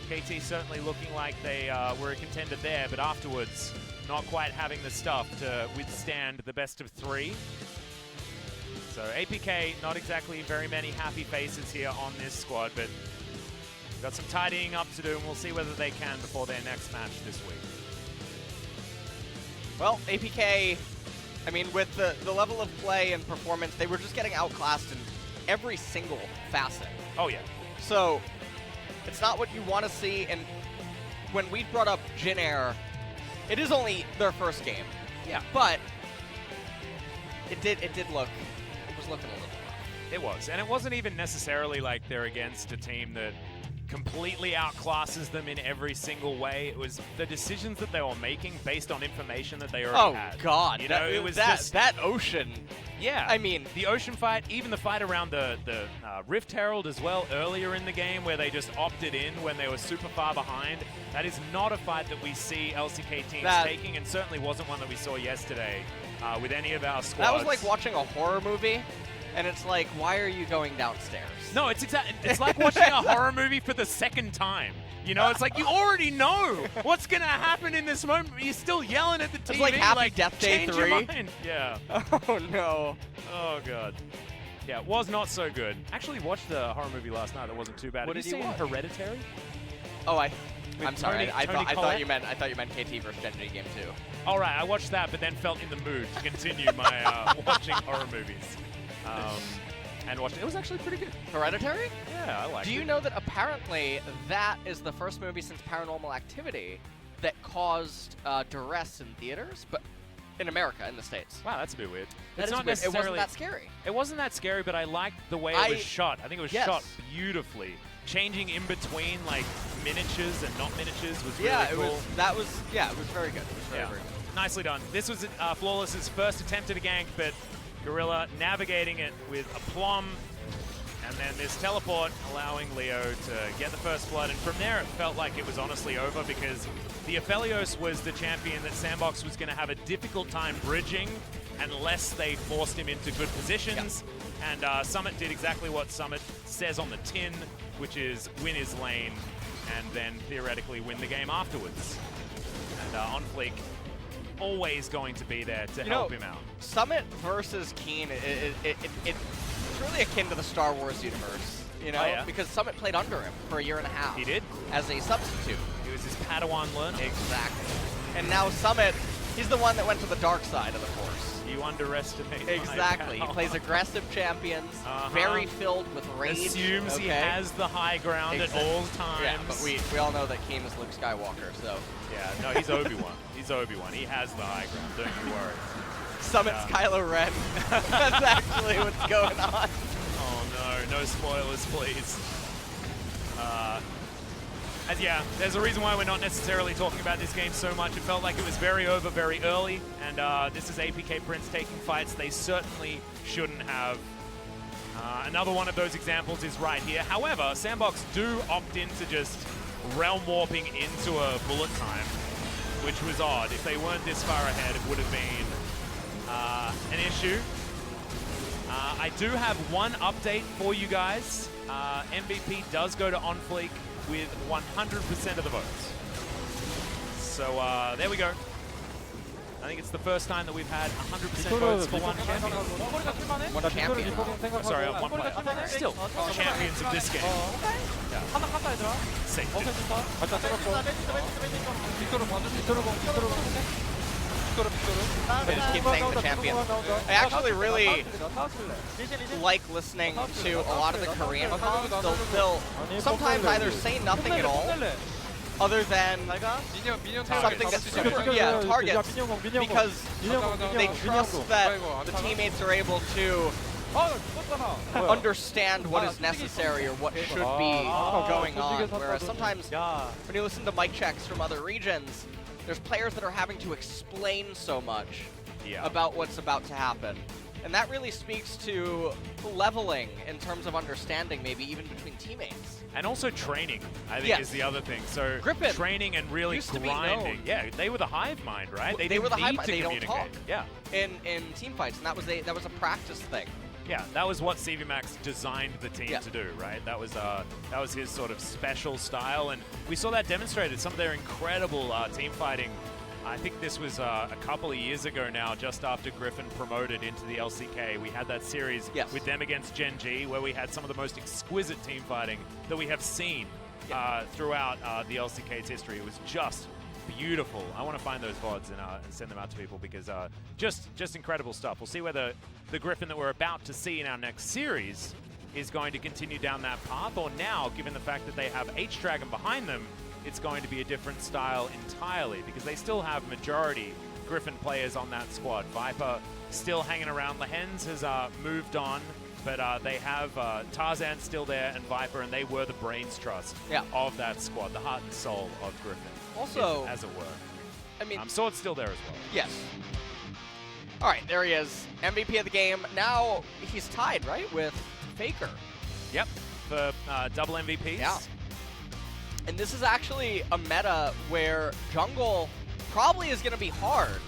KT certainly looking like they were a contender there, but afterwards, not quite having the stuff to withstand the best of 3. So APK, not exactly very many happy faces here on this squad, but we've got some tidying up to do, and we'll see whether they can before their next match this week. Well, APK, I mean, with the level of play and performance, they were just getting outclassed in every single facet. Oh, yeah. So it's not what you want to see. And when we brought up Jin Air, it is only their first game. Yeah. But it was looking a little rough. It was. And it wasn't even necessarily like they're against a team that completely outclasses them in every single way. It was the decisions that they were making based on information that they already had. Oh, God. You know, it was that Ocean. Yeah. I mean, the Ocean fight, even the fight around the Rift Herald as well earlier in the game where they just opted in when they were super far behind. That is not a fight that we see LCK teams taking, and certainly wasn't one that we saw yesterday with any of our squads. That was like watching a horror movie, and it's like, why are you going downstairs? No, it's like watching a horror movie for the second time. You know, it's like you already know what's going to happen in this moment, but you're still yelling at the TV. It's like Happy Death Day change 3. Your mind. Yeah. Oh, no. Oh, God. Yeah, it was not so good. Actually watched a horror movie last night that wasn't too bad. What Have did you you seen watch? Hereditary? Oh, I'm sorry. I Tony thought Collette? you meant KT versus Genji game 2. All right, I watched that, but then felt in the mood to continue my watching horror movies. And watched it. It was actually pretty good. Hereditary? Yeah, I liked it. Do you know that apparently that is the first movie since Paranormal Activity that caused duress in theaters, but in America, in the States? Wow, that's a bit weird. That It's is not weird. It wasn't necessarily that scary. It wasn't that scary, but I liked the way it was shot. I think it was shot beautifully. Changing in between like miniatures and not miniatures was really cool. It was very good. It was very good. Nicely done. This was Flawless's first attempt at a gank, but Gorilla navigating it with aplomb. And then this teleport allowing Leo to get the first blood. And from there, it felt like it was honestly over because the Aphelios was the champion that SANDBOX was going to have a difficult time bridging unless they forced him into good positions. And Summit did exactly what Summit says on the tin, which is win his lane and then theoretically win the game afterwards. And OnFleek always going to be there to help him out. Summit versus Keine, it's really akin to the Star Wars universe, you know, because Summit played under him for a year and a half. He did. As a substitute. He was his Padawan learner. Exactly. And now Summit, he's the one that went to the dark side of the Force. You underestimate. Exactly. He plays aggressive champions, very filled with rage. Assumes he has the high ground at all times. Yeah, but we all know that Keine is Luke Skywalker, so. Yeah, no, he's Obi-Wan. He's Obi-Wan. He has the high ground, don't you worry. Summit's Kylo Ren. That's actually what's going on. Oh no, no spoilers, please. And yeah, there's a reason why we're not necessarily talking about this game so much. It felt like it was very over very early, and this is APK Prince taking fights they certainly shouldn't have. Another one of those examples is right here. However, SANDBOX do opt into just realm warping into a bullet time, which was odd. If they weren't this far ahead, it would have been an issue. I do have one update for you guys. MVP does go to OnFleek with 100% of the votes. So there we go. I think it's the first time that we've had 100% votes for one champion. One champion. Sorry, one player. Still, champions of this game. Safe. They just keep saying the champion. I actually really like listening to a lot of the Korean comms. They'll sometimes either say nothing at all, other than something that's super, targets, because they trust that the teammates are able to understand what is necessary or what should be going on. Whereas sometimes when you listen to mic checks from other regions, there's players that are having to explain so much about what's about to happen. And that really speaks to leveling in terms of understanding, maybe even between teammates. And also training, I think, is the other thing. So Griffin training and really grinding. Yeah, they were the hive mind, right? They were the hive mind. They don't talk. Yeah. In team fights, and that was a practice thing. Yeah, that was what CVMAX designed the team to do, right? That was his sort of special style, and we saw that demonstrated. Some of their incredible team fighting I think this was a couple of years ago now, just after Griffin promoted into the LCK. We had that series with them against Gen G, where we had some of the most exquisite team fighting that we have seen throughout the LCK's history. It was just beautiful. I want to find those VODs and send them out to people because just incredible stuff. We'll see whether the Griffin that we're about to see in our next series is going to continue down that path, or now, given the fact that they have H-Dragon behind them, it's going to be a different style entirely because they still have majority Griffin players on that squad. Viper still hanging around. Lehens has moved on, but they have Tarzan still there and Viper, and they were the brains trust of that squad, the heart and soul of Griffin. Also, as it were. I mean, Sword's still there as well. Yes. All right, there he is, MVP of the game. Now he's tied, right, with Faker. Yep, for double MVPs. Yeah. And this is actually a meta where jungle probably is going to be hard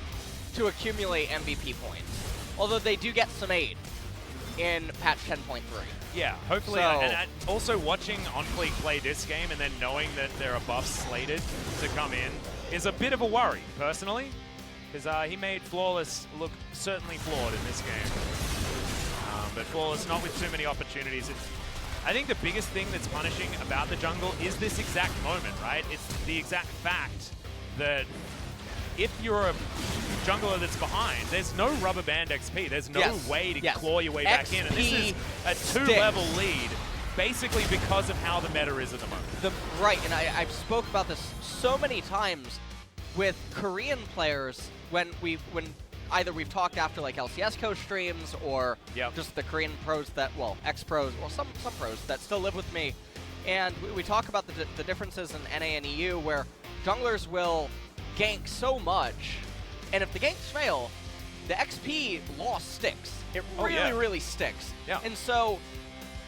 to accumulate MVP points, although they do get some aid in patch 10.3. Yeah, hopefully. So, and also watching OnFleek play this game and then knowing that there are buffs slated to come in is a bit of a worry, personally, because he made Flawless look certainly flawed in this game. But Flawless not with too many opportunities. I think the biggest thing that's punishing about the jungle is this exact moment, right? It's the exact fact that if you're a jungler that's behind, there's no rubber band XP. There's no way to claw your way back in. And this is a 2-level lead, basically because of how the meta is at the moment. Right, and I've spoke about this so many times with Korean players when either we've talked after like LCS coach streams or just the Korean pros that, well, ex-pros, well, some pros that still live with me. And we talk about the differences in NA and EU where junglers will gank so much, and if the ganks fail, the XP loss sticks. It really sticks. Yeah. And so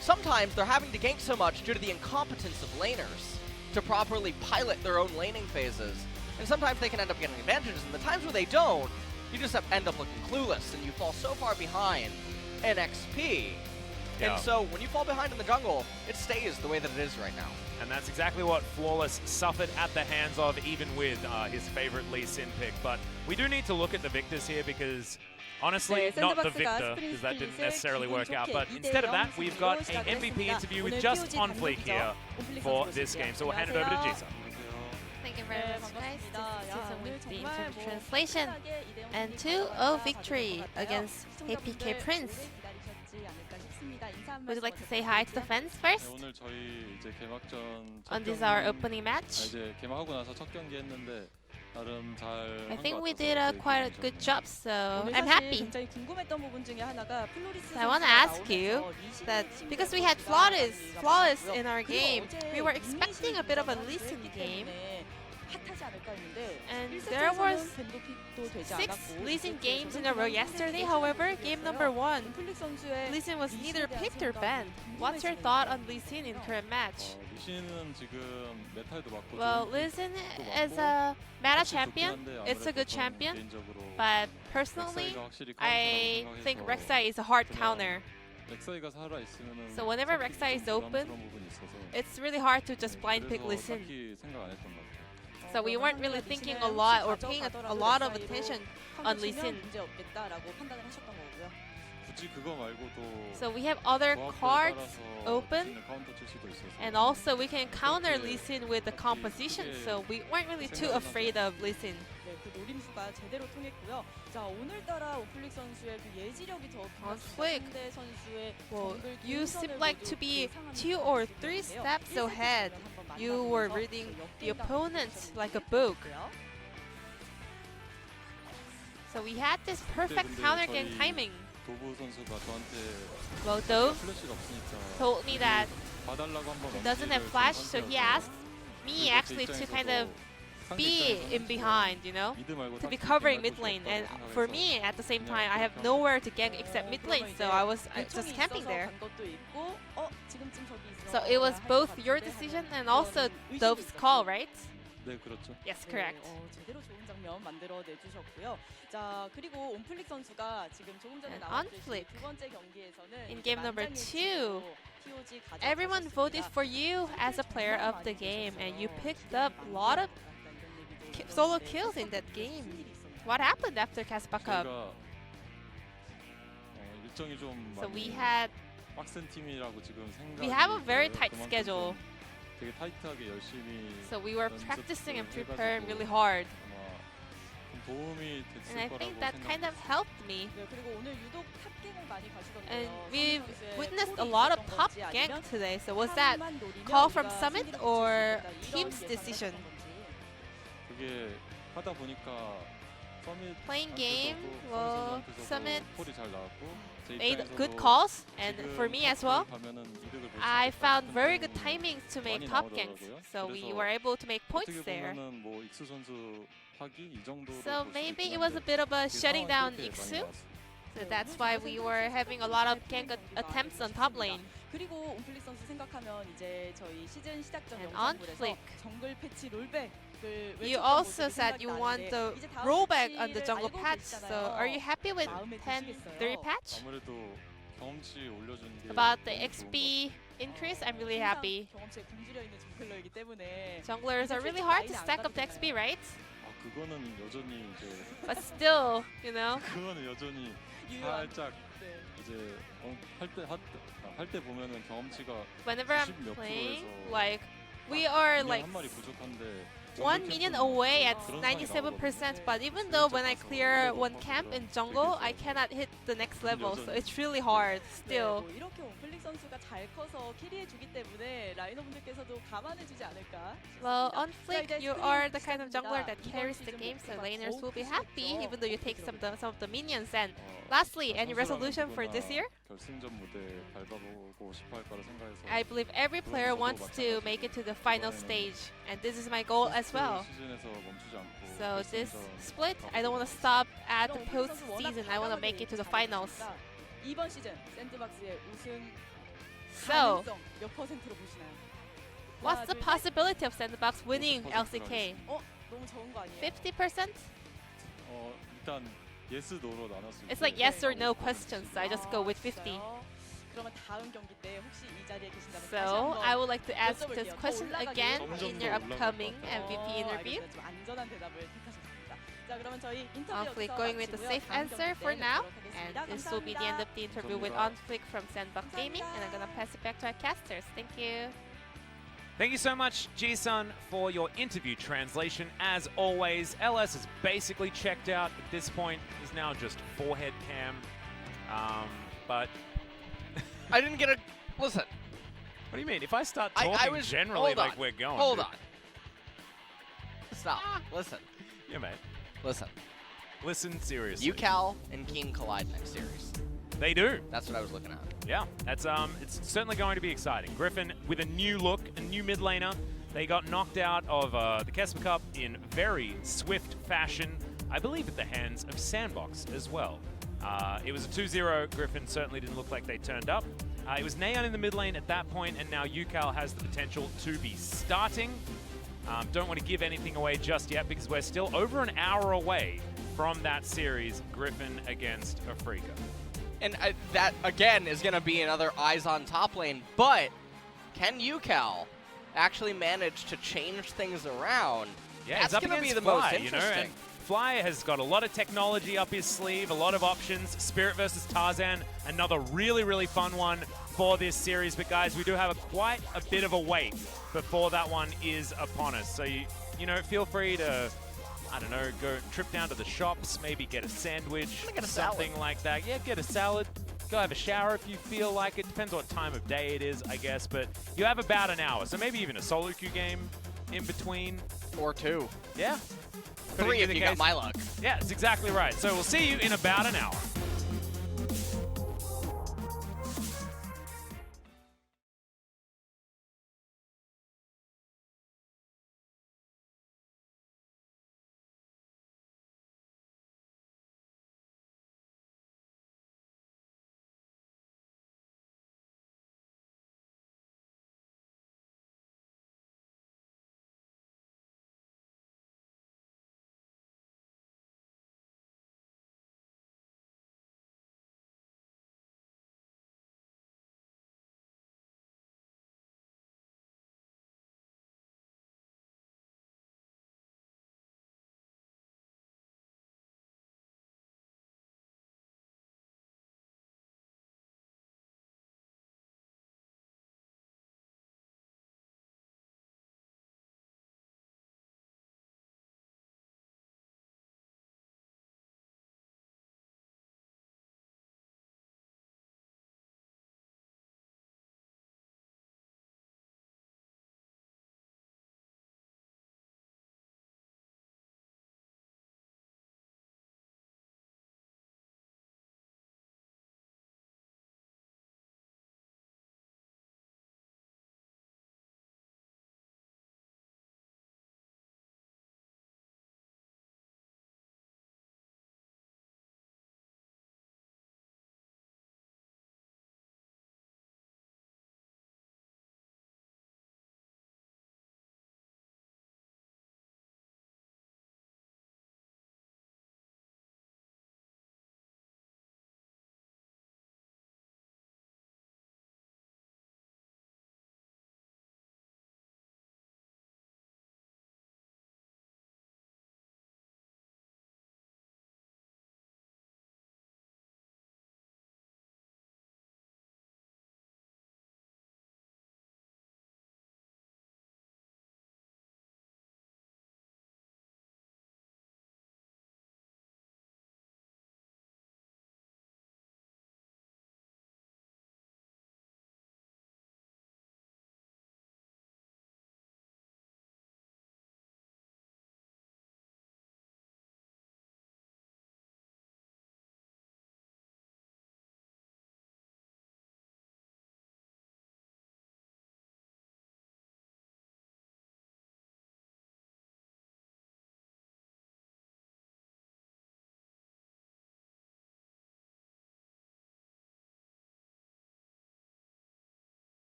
sometimes they're having to gank so much due to the incompetence of laners to properly pilot their own laning phases. And sometimes they can end up getting advantages, and the times where they don't, you just end up looking clueless, and you fall so far behind in XP. And so when you fall behind in the jungle, it stays the way that it is right now. And that's exactly what Flawless suffered at the hands of, even with his favorite Lee Sin pick. But we do need to look at the victors here because, honestly, not the victor, because that didn't necessarily work out. But instead of that, we've got an MVP interview with just OnFleek here for this game. So we'll hand it over to Jisa. Thank you very much, guys. This is Susan with the interpretive translation. And 2-0 victory against APK Prince. Would you like to say hi to the fans first? On this our opening match. I think we did quite a good job, so I'm happy. So I want to ask you that because we had flawless in our game, we were expecting a bit of a Lee Sin game. And there was 6 Lee Sin games in a row yesterday. However, game number 1, Lee Sin was neither picked or banned. What's your thought on Lee Sin in current match? Well, Lee Sin is a meta champion. It's a good champion. But personally, I think Rek'Sai is a hard counter. So whenever Rek'Sai is open, it's really hard to just blind pick Lee Sin. So we weren't really thinking a lot or paying a lot of attention on Lee Sin. So we have other cards open, and also we can counter Lee Sin with the composition, so we weren't really too afraid of Lee Sin. OnFleek, well, you seem like to be 2 or 3 steps ahead. You were reading the opponent like a book. So we had this perfect counter game timing. Well, Dove told me that he doesn't have flash, so he asked me actually to kind of be in behind, you know, to be covering mid lane. And for me, at the same time, I have nowhere to gank except mid lane, so I was just camping there. So it was both your decision and also Dove's call, right? Yes, correct. And OnFleek, in game number 2, everyone voted for you as a player of the game, and you picked up a lot of solo kills in that game. What happened after Caspa Cup? 일정이 좀 So 많이 빡센 팀이라고 지금 we have a 생각이 very 들어요. tight 그만큼 schedule. 되게 타이트하게 열심히 So we were 연습을 practicing and 해가지고 preparing really hard. 아마 좀 도움이 됐을 And I 거라고 think that kind of 생각해요. helped me. 네, 그리고 오늘 유독 탑갱을 많이 가시던데요. And 서민 we've 선수의 witnessed a 콜이 lot of 있었던 top 건지 gank 아니면 today. So was that 탑만 노리면 call from 우리가 Summit 승리를 or 붙일 수 있다, 이런 team's 예상을 decision? 했던 건지. 그게 하다 보니까 서밋 Playing game, 선수한테서도 well, Summit 콜이 잘 나왔고 제 made 입장에서도 good calls, and 지금 for me as well, 가면은 이득을 볼 수 I 있겠다 found very 생각이 good timings to make 많이 top ganks. 나오더라고요. So we 그래서 were able to make points 어떻게 there. 보면은 뭐 익수 선수 하기 이 정도로 So 볼 수도 maybe 있긴 it was a 한데 bit of a 그 shutting down 상황이 그렇게 많이 Iksu. 나왔어요. So that's why we were having a lot of gank attempts on top lane. 그리고 온플릭 선수 생각하면 이제 저희 시즌 시작 전 And 영상물에서 OnFleek. 정글 패치 롤백을 You 외쳤던 also 모습이 said you want 생각나는데 the 이제 다음 rollback on the 패치를 jungle 알고 patch. So 계시잖아요. are you happy with 마음에 10-3 드시겠어요? patch? 아무래도 경험치 올려준 게 About the 너무 좋은 것 XP increase, I'm really happy. 경험치에 굶주려 있는 정글러이기 때문에 Junglers are really hard to stack up the XP, right? 아 그거는 여전히 이제 But still, you know, 그거는 여전히 유효한 살짝 네. 이제 할 때 보면은 경험치가 whenever I'm 90몇 playing, 프로에서 like we are 그냥 like 한 마리 부족한데 1 minion away at 그런 상황이 97%, but even though when I clear one camp in jungle, I cannot hit the next level, so it's really hard 네, still. 뭐 이렇게 온플릭 선수가 잘 커서 캐리해주기 때문에 라이너분들께서도 감안해주지 않을까 Well, 싶습니다. on Flick, you are the kind of jungler that carries the game, so laners will be happy even though you take some of the minions. And lastly, any resolution for this year? 결승전 무대 밟아보고 싶어 할 거라 생각해서 I believe every player wants to make it to the final stage, and this is my goal as well. 시즌에서 멈추지 않고 So this 결승전 split, I don't want to stop at the post-season. I want to make it to the finals. 이번 시즌 샌드박스의 우승 So, 가능성 몇 퍼센트로 보시나요? what's the possibility of SANDBOX winning LCK? 너무 적은 거 아니에요? 50%? 일단 yes, no로 나눴을 It's 때 like yes or no questions, so I just go with 50. 그러면 다음 경기 때 혹시 이 자리에 계신다면 다시 So, 한번 I would like to ask 여쭤볼게요. this 더 question 올라가기로 again 점점 in 더 your 올라갈 것 upcoming 같아요. MVP interview. 알겠어요. 좀 안전한 대답을 택하셨습니다. 자, 그러면 저희 인터뷰 OnFleek 여기서 going with the 마치고요. safe 다음 answer 경기 for 때 now. 뵙도록 And 하겠습니다. this will be the end of the interview with 감사합니다. OnFleek from SANDBOX Gaming. And I'm gonna pass it back to our casters. Thank you. Thank you so much, Ji-sun, for your interview translation. As always, LS is basically checked out at this point. He's now just forehead cam. But I didn't get a listen. what do you mean? If I start I talking was generally hold like on, we're going, Hold dude. on. Stop. Listen. Yeah, mate. Listen. Listen seriously. UCal and Keen collide next series. They do. That's what I was looking at. Yeah, that's it's certainly going to be exciting. Griffin with a new look, a new mid laner. They got knocked out of the Kesper Cup in very swift fashion, I believe at the hands of SANDBOX as well. It was a 2-0. Griffin certainly didn't look like they turned up. It was Neon in the mid lane at that point, and now UCal has the potential to be starting. Don't want to give anything away just yet because we're still over an hour away from that series, Griffin against Afrika. And that, again, is going to be another eyes on top lane. But can UCal actually manage to change things around? Yeah, That's it's up going to be against the most Fly, you know, interesting. and Fly has got a lot of technology up his sleeve, a lot of options. Spirit versus Tarzan, another really, really fun one for this series. But guys, we do have quite a bit of a wait before that one is upon us. So, you know, feel free to, I don't know, go trip down to the shops, maybe get a sandwich, Get a something salad. like that. Yeah, get a salad. Go have a shower if you feel like it. Depends what time of day it is, I guess. But you have about an hour, so maybe even a solo queue game in between. Or two. Yeah. Could 3 be if the you case. got my luck. Yeah, that's exactly right. So we'll see you in about an hour.